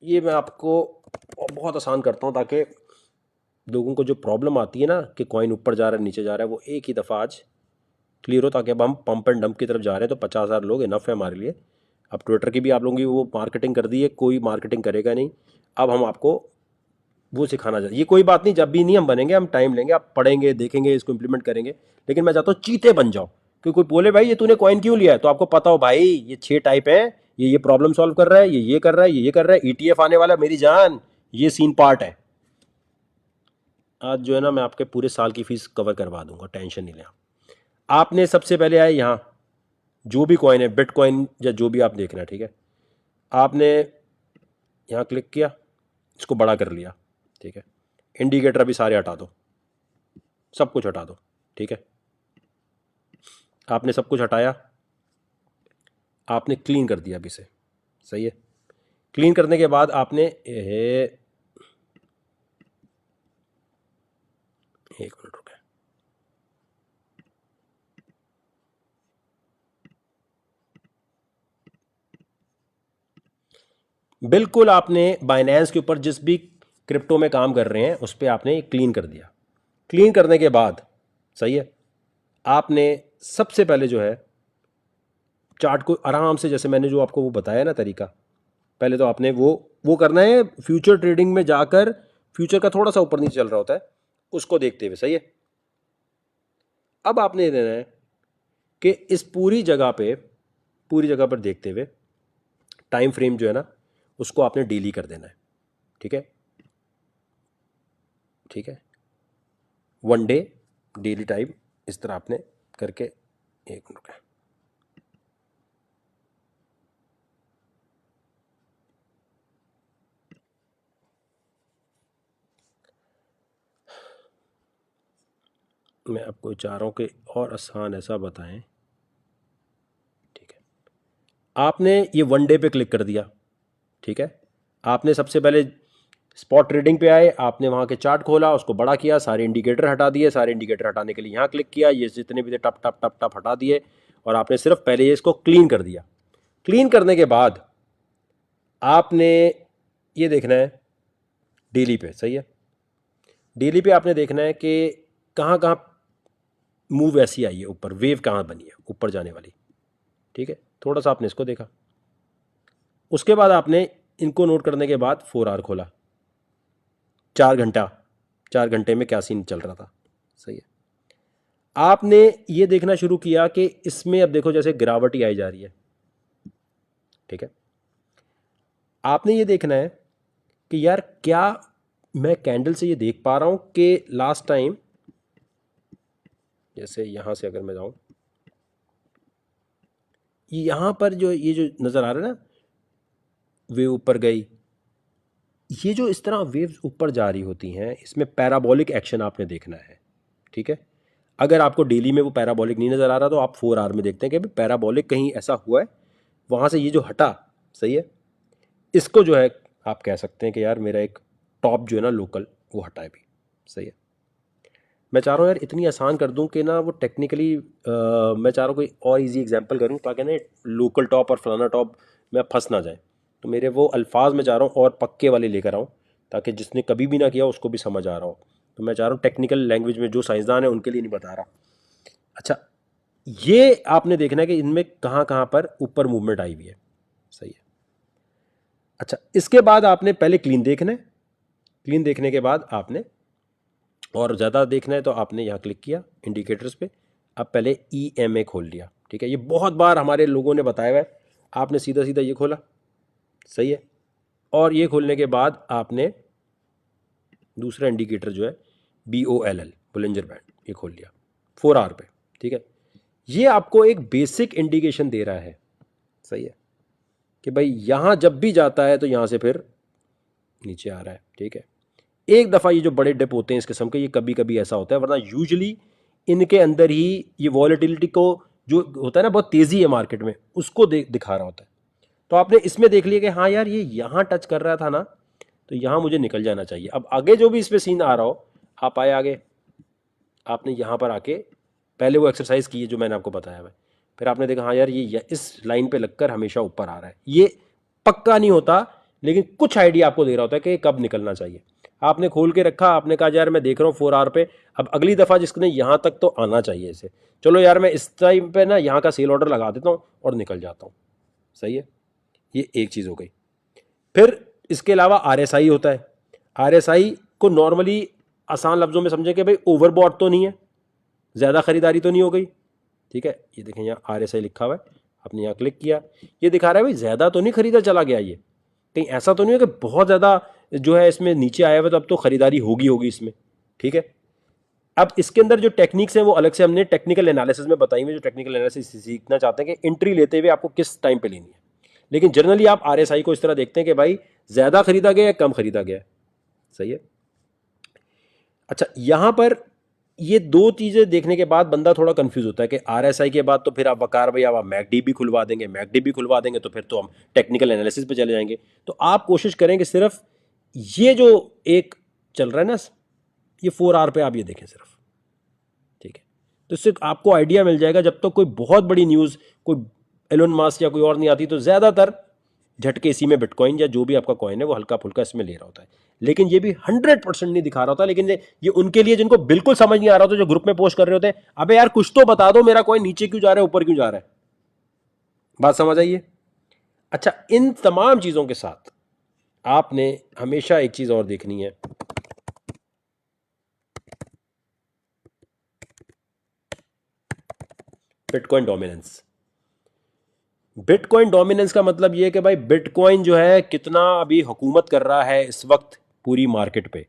ये मैं आपको बहुत आसान करता हूँ ताकि लोगों को जो प्रॉब्लम आती है ना कि कॉइन ऊपर जा रहा है नीचे जा रहा है, वो एक ही दफ़ा आज क्लियर हो, ताकि अब हम पंप एंड डंप की तरफ जा रहे हैं तो 50,000 लोग इनफ है हमारे लिए। अब ट्विटर की भी आप लोगों की वो मार्केटिंग कर दी है, कोई मार्केटिंग करेगा नहीं। अब हम आपको वो सिखाना चाहिए। ये कोई बात नहीं, जब भी नहीं हम बनेंगे, हम टाइम लेंगे, आप पढ़ेंगे, देखेंगे, इसको इंप्लीमेंट करेंगे, लेकिन मैं चाहता हूँ चीते बन जाओ। क्योंकि कोई बोले भाई ये तूने कॉइन क्यों लिया है, तो आपको पता हो भाई ये 6 टाइप है, ये प्रॉब्लम सॉल्व कर रहा है, ये कर रहा है, ये कर रहा है, ईटीएफ आने वाला है, मेरी जान, ये सीन पार्ट है। आज जो है ना मैं आपके पूरे साल की फीस कवर करवा दूंगा, टेंशन नहीं लें। आपने सबसे पहले आए यहाँ, जो भी कॉइन है, बिटकॉइन या जो भी आप देख रहे हैं, ठीक है, आपने यहाँ क्लिक किया, इसको बड़ा कर लिया, ठीक है। इंडिकेटर अभी सारे हटा दो, सब कुछ हटा दो, ठीक है। आपने सब कुछ हटाया, आपने क्लीन कर दिया अभी से, सही है। क्लीन करने के बाद आपने एक मिनट रुके, बिल्कुल आपने बाइनेंस के ऊपर जिस भी क्रिप्टो में काम कर रहे हैं उस पर आपने क्लीन कर दिया। क्लीन करने के बाद, सही है, आपने सबसे पहले जो है चार्ट को आराम से, जैसे मैंने जो आपको वो बताया ना तरीका, पहले तो आपने वो करना है फ्यूचर ट्रेडिंग में जाकर, फ्यूचर का थोड़ा सा ऊपर नीचे चल रहा होता है उसको देखते हुए, सही है। अब आपने ये देना है कि इस पूरी जगह पे पूरी जगह पर देखते हुए टाइम फ्रेम जो है ना उसको आपने डेली कर देना है। ठीक है, ठीक है, 1 डे डेली टाइम इस तरह आपने करके, एक मिनट का, मैं आपको चाह रहा हूँ कि और आसान ऐसा बताएं। ठीक है, आपने ये 1 डे पे क्लिक कर दिया। ठीक है, आपने सबसे पहले स्पॉट ट्रेडिंग पे आए, आपने वहाँ के चार्ट खोला, उसको बड़ा किया, सारे इंडिकेटर हटा दिए, सारे इंडिकेटर हटाने के लिए यहाँ क्लिक किया, ये जितने भी थे टप टप टप टप हटा दिए, और आपने सिर्फ पहले ये इसको क्लीन कर दिया। क्लीन करने के बाद आपने ये देखना है डेली पे, सही है, डेली पे आपने देखना है कि कहाँ कहाँ मूव ऐसी आई है, ऊपर वेव कहाँ बनी है ऊपर जाने वाली। ठीक है, थोड़ा सा आपने इसको देखा, उसके बाद आपने इनको नोट करने के बाद 4 आवर खोला, 4 घंटा, 4 घंटे में क्या सीन चल रहा था। सही है, आपने ये देखना शुरू किया कि इसमें अब देखो जैसे गिरावट ही आई जा रही है। ठीक है, आपने ये देखना है कि यार क्या मैं कैंडल से ये देख पा रहा हूं कि लास्ट टाइम, जैसे यहां से अगर मैं जाऊं, यहां पर जो ये जो नजर आ रहा है ना वेव ऊपर गई, ये जो इस तरह वेव्स ऊपर जा रही होती हैं इसमें पैराबोलिक एक्शन आपने देखना है। ठीक है, अगर आपको डेली में वो पैराबोलिक नहीं नज़र आ रहा तो आप 4 आवर में देखते हैं कि पैराबोलिक कहीं ऐसा हुआ है, वहाँ से ये जो हटा, सही है, इसको जो है आप कह सकते हैं कि यार मेरा एक टॉप जो है ना लोकल वो हटा है भी। सही है, मैं चाह रहा हूँ यार इतनी आसान कर दूं कि ना वो टेक्निकली, मैं चाह रहा हूँ कोई और इजी एग्जांपल करूँ ताकि ना लोकल टॉप और फलाना टॉप में फंस ना जाए। तो मेरे वो अल्फाज में चाह रहा हूँ और पक्के वाले लेकर आऊँ ताकि जिसने कभी भी ना किया उसको भी समझ आ रहा हो। तो मैं चाह रहा हूँ टेक्निकल लैंग्वेज में, जो साइंसदान है उनके लिए नहीं बता रहा। अच्छा, ये आपने देखना है कि इनमें कहाँ कहाँ पर ऊपर मूवमेंट आई हुई है। सही है, अच्छा इसके बाद आपने पहले क्लीन देखना है, क्लीन देखने के बाद आपने और ज़्यादा देखना है तो आपने यहाँ क्लिक किया इंडिकेटर्स पे, अब पहले EMA खोल लिया। ठीक है, ये बहुत बार हमारे लोगों ने बताया हुआ है, आपने सीधा सीधा ये खोला, सही है, और ये खोलने के बाद आपने दूसरा इंडिकेटर जो है BOLL बुलिंजर बैंड, ये खोल लिया 4 आवर पे। ठीक है, ये आपको एक बेसिक इंडिकेशन दे रहा है, सही है, कि भाई यहाँ जब भी जाता है तो यहाँ से फिर नीचे आ रहा है। ठीक है, एक दफ़ा ये जो बड़े डिप होते हैं इस किस्म के, ये कभी कभी ऐसा होता है, वरना यूजुअली इनके अंदर ही ये वॉलेटिलिटी को जो होता है ना बहुत तेज़ी है मार्केट में, उसको दिखा रहा होता है। तो आपने इसमें देख लिया कि हाँ यार ये यहाँ टच कर रहा था ना, तो यहाँ मुझे निकल जाना चाहिए। अब आगे जो भी इस पर सीन आ रहा हो, आप आए आगे, आपने यहाँ पर आके पहले वो एक्सरसाइज की है जो मैंने आपको बताया है, फिर आपने देखा हाँ यार ये इस लाइन पे लगकर हमेशा ऊपर आ रहा है। ये पक्का नहीं होता लेकिन कुछ आइडिया आपको दे रहा होता है कि कब निकलना चाहिए। आपने खोल के रखा, आपने कहा यार मैं देख रहा हूँ 4 आवर पे, अब अगली दफ़ा जिसने यहाँ तक तो आना चाहिए इसे, चलो यार मैं इस टाइम पे ना यहाँ का सेल ऑर्डर लगा देता हूँ और निकल जाता हूँ। सही है, ये एक चीज़ हो गई। फिर इसके अलावा RSI होता है। RSI को नॉर्मली आसान लफ्ज़ों में समझें कि भाई ओवरबॉट तो नहीं है, ज़्यादा ख़रीदारी तो नहीं हो गई। ठीक है, ये देखें यहाँ RSI लिखा हुआ है, आपने यहाँ क्लिक किया, ये दिखा रहा है भाई ज़्यादा तो नहीं ख़रीदा चला गया, ये कहीं ऐसा तो नहीं है कि बहुत ज़्यादा जो है इसमें नीचे आया हुआ तो अब तो ख़रीदारी होगी इसमें। ठीक है, अब इसके अंदर जो टेक्निक्स हैं वो अलग से हमने टेक्निकल एनालिसिस में बताई हुई, जो टेक्निकल एनालिसिस सीखना चाहते हैं कि एंट्री लेते हुए आपको किस टाइम पे लेनी है। लेकिन जनरली आप RSI को इस तरह देखते हैं कि भाई ज़्यादा खरीदा गया है कम खरीदा गया है। सही है, अच्छा यहाँ पर ये दो चीज़ें देखने के बाद बंदा थोड़ा कंफ्यूज होता है कि RSI के बाद तो फिर आप वकार भाई आप मैकडी भी खुलवा देंगे, मैकडी भी खुलवा देंगे तो फिर तो हम टेक्निकल एनालिसिस पे चले जाएंगे। तो आप कोशिश करें कि सिर्फ ये जो एक चल रहा है ना, ये 4 आवर पे आप ये देखें सिर्फ। ठीक है, तो इससे आपको आइडिया मिल जाएगा, जब तक कोई बहुत बड़ी न्यूज़, कोई एलोन मास्क या कोई और नहीं आती, तो ज़्यादातर झटके इसी में बिटकॉइन या जो भी आपका कॉइन है वो हल्का फुल्का इसमें ले रहा होता है। लेकिन ये भी 100% नहीं दिखा रहा होता। लेकिन ये उनके लिए जिनको बिल्कुल समझ नहीं आ रहा होता, जो ग्रुप में पोस्ट कर रहे होते हैं, अबे यार कुछ तो बता दो, मेरा कॉइन नीचे क्यों जा रहा है ऊपर क्यों जा रहा है। बात समझ आइए। अच्छा, इन तमाम चीज़ों के साथ आपने हमेशा एक चीज़ और देखनी है, बिटकॉइन डोमिनेंस। बिटकॉइन डोमिनेंस का मतलब ये है कि भाई बिटकॉइन जो है कितना अभी हुकूमत कर रहा है इस वक्त पूरी मार्केट पे।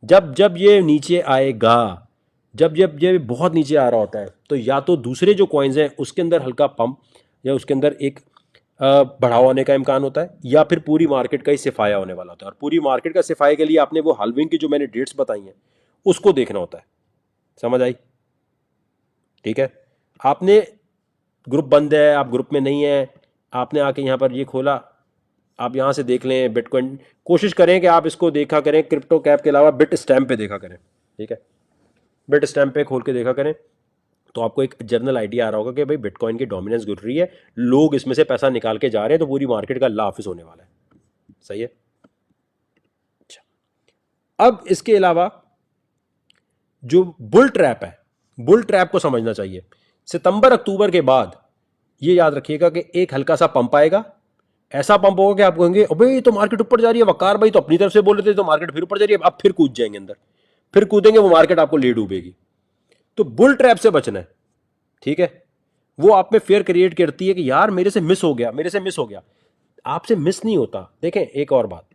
जब जब ये नीचे आएगा, जब जब ये बहुत नीचे आ रहा होता है, तो या तो दूसरे जो कॉइन्स हैं उसके अंदर हल्का पंप या उसके अंदर एक बढ़ावा होने का इम्कान होता है, या फिर पूरी मार्केट का ही सिफाया होने वाला होता है। और पूरी मार्केट का सिफाया के लिए आपने वो हाल्विंग की जो मैंने डेट्स बताई हैं उसको देखना होता है। समझ आई? ठीक है। आपने ग्रुप बंद है, आप ग्रुप में नहीं है, आपने आके यहाँ पर ये खोला, आप यहाँ से देख लें बिटकॉइन। कोशिश करें कि आप इसको देखा करें क्रिप्टो कैप के अलावा बिट स्टैम्प पे देखा करें। ठीक है, बिट स्टैम्प पे खोल के देखा करें, तो आपको एक जनरल आइडिया आ रहा होगा कि भाई बिटकॉइन की डोमिनेंस गिर रही है, लोग इसमें से पैसा निकाल के जा रहे हैं, तो पूरी मार्केट का लाफिस होने वाला है। सही है। अच्छा, अब इसके अलावा जो बुल ट्रैप है, बुल ट्रैप को समझना चाहिए। सितंबर अक्टूबर के बाद ये याद रखिएगा कि एक हल्का सा पंप आएगा। ऐसा पंप होगा कि आप कहेंगे अबे ये तो मार्केट ऊपर जा रही है, वकार भाई तो अपनी तरफ से बोल रहे थे तो मार्केट फिर ऊपर जा रही है, अब फिर कूद जाएंगे अंदर, फिर कूदेंगे, वो मार्केट आपको ले डूबेगी। तो बुल ट्रैप से बचना है। ठीक है, वो आप में फेयर क्रिएट करती है कि यार मेरे से मिस हो गया, मेरे से मिस हो गया। आपसे मिस नहीं होता। देखें एक और बात,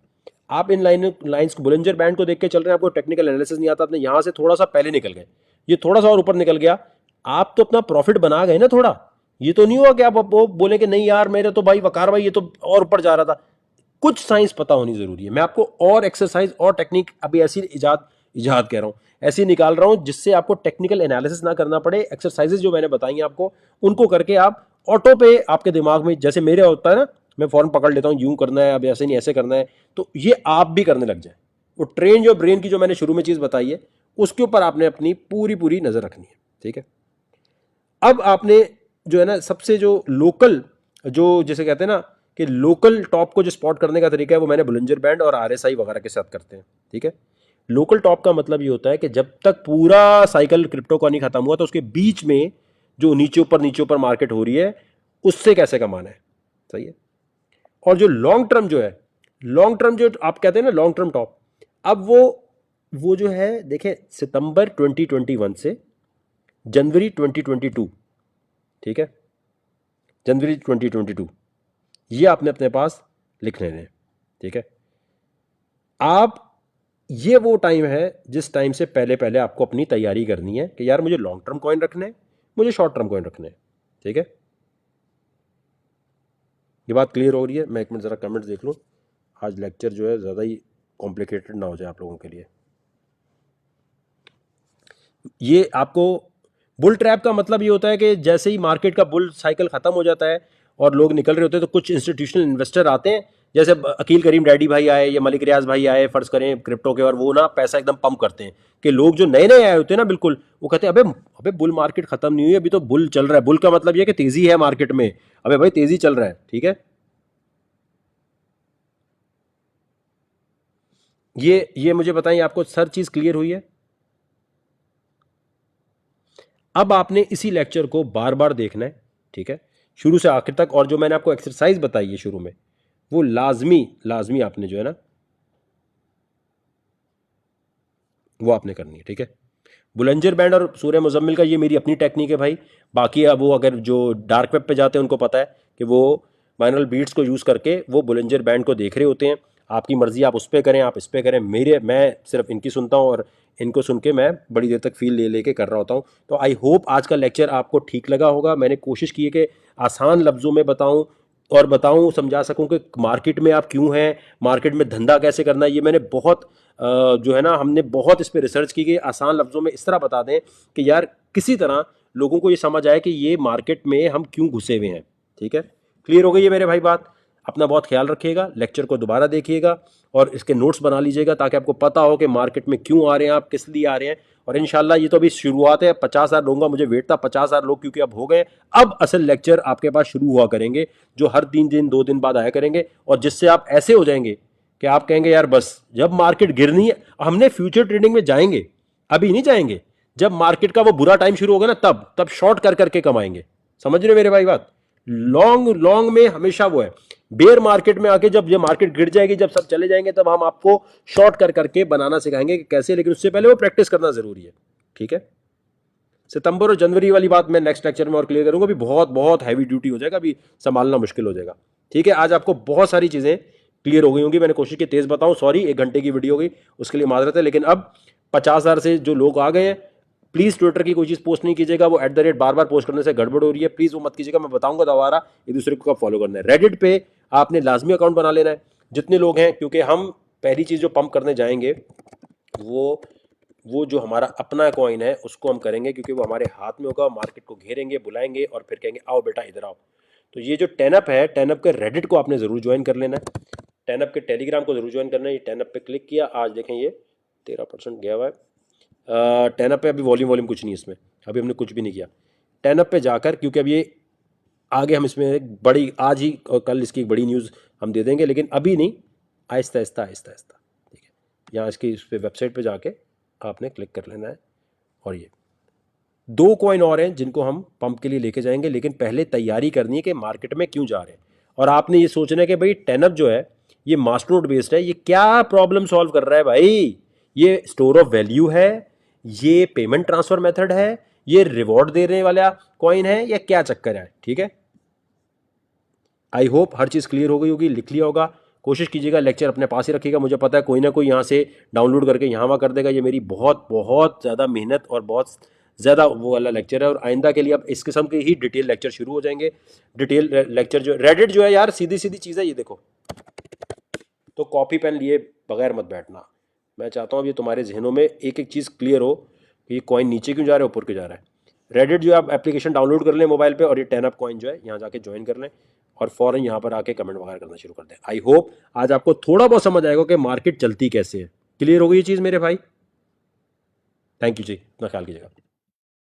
आप इन लाइंस को, बुलिंजर बैंड को देख के चल रहे हैं, आपको टेक्निकल एनालिसिस नहीं आता, आपने यहां से थोड़ा सा पहले निकल गए, ये थोड़ा सा और ऊपर निकल गया, आप तो अपना प्रॉफिट बना गए ना थोड़ा। ये तो नहीं हुआ कि आप वो बोले कि नहीं यार मेरे तो भाई वकार भाई ये तो और ऊपर जा रहा था। कुछ साइंस पता होनी जरूरी है। मैं आपको और एक्सरसाइज और टेक्निक अभी ऐसी इजाद इजाद कह रहा हूं, ऐसी निकाल रहा हूं जिससे आपको टेक्निकल एनालिसिस ना करना पड़े। एक्सरसाइजेज जो मैंने बताई हैं आपको, उनको करके आप ऑटो पे आपके दिमाग में, जैसे मेरे होता है ना, मैं फौरन पकड़ लेता हूं यूं करना है, अब ऐसे नहीं ऐसे करना है, तो ये आप भी करने लग जाए। वो ट्रेन जो ब्रेन की जो मैंने शुरू में चीज बताई है उसके ऊपर आपने अपनी पूरी पूरी नजर रखनी है। ठीक है, अब आपने जो है ना सबसे जो लोकल, जो जैसे कहते हैं ना कि लोकल टॉप को जो स्पॉट करने का तरीका है, वो मैंने बुलिंजर बैंड और आरएसआई वगैरह के साथ करते हैं। ठीक है, लोकल टॉप का मतलब ये होता है कि जब तक पूरा साइकिल क्रिप्टो का नहीं खत्म हुआ तो उसके बीच में जो नीचे ऊपर मार्केट हो रही है उससे कैसे कमाना है। सही है। और जो लॉन्ग टर्म जो है, लॉन्ग टर्म जो आप कहते हैं ना लॉन्ग टर्म टॉप, अब वो जो है देखें सितंबर 2021 से जनवरी 2022, ठीक है, जनवरी 2022, ये आपने अपने पास लिख लेने हैं। ठीक है, आप, ये वो टाइम है जिस टाइम से पहले पहले आपको अपनी तैयारी करनी है कि यार मुझे लॉन्ग टर्म कॉइन रखने हैं, मुझे शॉर्ट टर्म कॉइन रखने हैं। ठीक है, ये बात क्लियर हो रही है? मैं एक मिनट ज़रा कमेंट्स देख लूँ, आज लेक्चर जो है ज़्यादा ही कॉम्प्लिकेटेड ना हो जाए आप लोगों के लिए। ये आपको, बुल ट्रैप का मतलब ये होता है कि जैसे ही मार्केट का बुल साइकिल खत्म हो जाता है और लोग निकल रहे होते हैं, तो कुछ इंस्टीट्यूशनल इन्वेस्टर आते हैं, जैसे अकील करीम डैडी भाई आए या मलिक रियाज भाई आए फर्ज करें क्रिप्टो के, और वो ना पैसा एकदम पंप करते हैं कि लोग जो नए नए आए होते हैं ना, बिल्कुल वो कहते हैं अबे अबे बुल मार्केट खत्म नहीं हुई, अभी तो बुल चल रहा है। बुल का मतलब ये कि तेजी है मार्केट में, अबे भाई तेजी चल रहा है। ठीक है, ये मुझे बताइए, आपको हर चीज क्लियर हुई है? अब आपने इसी लेक्चर को बार बार देखना है। ठीक है, शुरू से आखिर तक, और जो मैंने आपको एक्सरसाइज बताई है शुरू में, वो लाजमी लाजमी आपने जो है ना वो आपने करनी है। ठीक है, बुलंजर बैंड और सूर्य मुजम्मिल का ये मेरी अपनी टेक्निक है भाई। बाकी अब वो अगर जो डार्क वेब पे जाते हैं उनको पता है कि वो बाइनरल बीट्स को यूज़ करके वो बुलंजर बैंड को देख रहे होते हैं। आपकी मर्जी, आप उस पर करें, आप इस पर करें, मैं सिर्फ इनकी सुनता हूँ और इनको सुन के मैं बड़ी देर तक फील ले लेके कर रहा होता हूँ। तो आई होप आज का लेक्चर आपको ठीक लगा होगा। मैंने कोशिश की है कि आसान लफ्ज़ों में बताऊँ और बताऊँ, समझा सकूँ कि मार्केट में आप क्यों हैं, मार्केट में धंधा कैसे करना है। ये मैंने बहुत जो है ना, हमने बहुत इस पर रिसर्च की कि आसान लफ्ज़ों में इस तरह बता दें कि यार किसी तरह लोगों को ये समझ आए कि ये मार्केट में हम क्यों घुसे हुए हैं। ठीक है, क्लियर हो गई है मेरे भाई बात? अपना बहुत ख्याल रखिएगा, लेक्चर को दोबारा देखिएगा और इसके नोट्स बना लीजिएगा ताकि आपको पता हो कि मार्केट में क्यों आ रहे हैं, आप किस लिए आ रहे हैं। और इंशाल्लाह ये तो अभी शुरुआत है, 50,000 लोगों का मुझे वेट था, 50,000 लोग क्योंकि अब हो गए, अब असल लेक्चर आपके पास शुरू हुआ करेंगे जो हर 3 दिन 2 दिन बाद आया करेंगे, और जिससे आप ऐसे हो जाएंगे कि आप कहेंगे यार बस जब मार्केट गिरनी है, हमने फ्यूचर ट्रेडिंग में जाएंगे, अभी नहीं जाएंगे। जब मार्केट का वो बुरा टाइम शुरू होगा ना, तब शॉर्ट कर करके कमाएंगे। समझ रहे हो मेरे भाई बात? लॉन्ग लॉन्ग में हमेशा वो है, बेयर मार्केट में आके जब ये मार्केट गिर जाएगी, जब सब चले जाएंगे, तब हम आपको शॉर्ट कर करके बनाना सिखाएंगे कि कैसे, लेकिन उससे पहले वो प्रैक्टिस करना जरूरी है। ठीक है, सितंबर और जनवरी वाली बात मैं नेक्स्ट लेक्चर में और क्लियर करूंगा, अभी बहुत बहुत हैवी ड्यूटी हो जाएगा, अभी संभालना मुश्किल हो जाएगा। ठीक है, आज आपको बहुत सारी चीज़ें क्लियर हो गई होंगी, मैंने कोशिश की तेज़ बताऊं, सॉरी 1 घंटे की वीडियो हो गई उसके लिए माजरत है, लेकिन अब 50,000 से जो लोग आ गए हैं, प्लीज़ ट्विटर की कोई चीज़ पोस्ट नहीं कीजिएगा, वो @ बार बार पोस्ट करने से गड़बड़ हो रही है, प्लीज़ वो मत कीजिएगा, मैं बताऊंगा दोबारा एक दूसरे को कब फॉलो करना है। रेडिट पे आपने लाजमी अकाउंट बना लेना है जितने लोग हैं, क्योंकि हम पहली चीज़ जो पंप करने जाएंगे वो जो हमारा अपना कॉइन है उसको हम करेंगे, क्योंकि वो हमारे हाथ में होगा, मार्केट को घेरेंगे, बुलाएंगे और फिर कहेंगे आओ बेटा इधर आओ। तो ये जो टेनअप है, टेनअप के रेडिट को आपने ज़रूर ज्वाइन कर लेना है, टेनअप के टेलीग्राम को ज़रूर ज्वाइन करना है। ये टेनअप पे क्लिक किया, आज देखें ये 13% गया हुआ है। टेनअप पे अभी वॉल्यूम कुछ नहीं इसमें, अभी हमने कुछ भी नहीं किया। टेनअप पे जाकर, क्योंकि अब ये आगे हम इसमें एक बड़ी, आज ही और कल इसकी एक बड़ी न्यूज़ हम दे देंगे, लेकिन अभी नहीं, आहिस्ता आहिस्ता आहिस्ता आहिस्ता। ठीक है, यहाँ इसकी इस पर वेबसाइट पे जाके आपने क्लिक कर लेना है। और ये 2 कॉइन और हैं जिनको हम पंप के लिए लेके जाएंगे, लेकिन पहले तैयारी करनी है कि मार्केट में क्यों जा रहे हैं। और आपने ये सोचना है कि भाई टेनअप जो है ये मास्टरनोड बेस्ड है, ये क्या प्रॉब्लम सॉल्व कर रहा है भाई, ये स्टोर ऑफ वैल्यू है, ये पेमेंट ट्रांसफर मेथड है, ये रिवॉर्ड देने वाला कॉइन है, या क्या चक्कर है। ठीक है, I hope her cheese clear हो गई होगी, लिख लिया होगा। कोशिश कीजिएगा लेक्चर अपने पास ही रखिएगा, मुझे पता है कोई ना कोई यहाँ से डाउनलोड करके यहाँ वहाँ कर देगा, ये मेरी बहुत बहुत ज़्यादा मेहनत और बहुत ज़्यादा वो वाला लेक्चर है, और आइंदा के लिए अब इस किस्म के ही डिटेल लेक्चर शुरू हो जाएंगे। डिटेल लेक्चर जो रेडिट जो है यार, सीधी सीधी चीज़ है, ये देखो। तो कॉपी पेन लिए बगैर मत बैठना, मैं चाहता हूँ अब ये तुम्हारे जहनों में एक एक चीज़ क्लियर हो कि ये कॉइन नीचे क्यों जा रहा है, ऊपर क्यों जा रहा है। रेडिट जो है आप एप्लीकेशन डाउनलोड कर लें मोबाइल पे, और ये टेनअप कॉइन जो है यहाँ जाके ज्वाइन कर लें, और फौरन यहाँ पर आके कमेंट वगैरह करना शुरू कर दें। आई होप आज आपको थोड़ा बहुत समझ आएगा कि मार्केट चलती कैसे है। क्लियर हो गई ये चीज़ मेरे भाई? थैंक यू जी, अपना ख्याल कीजिएगा।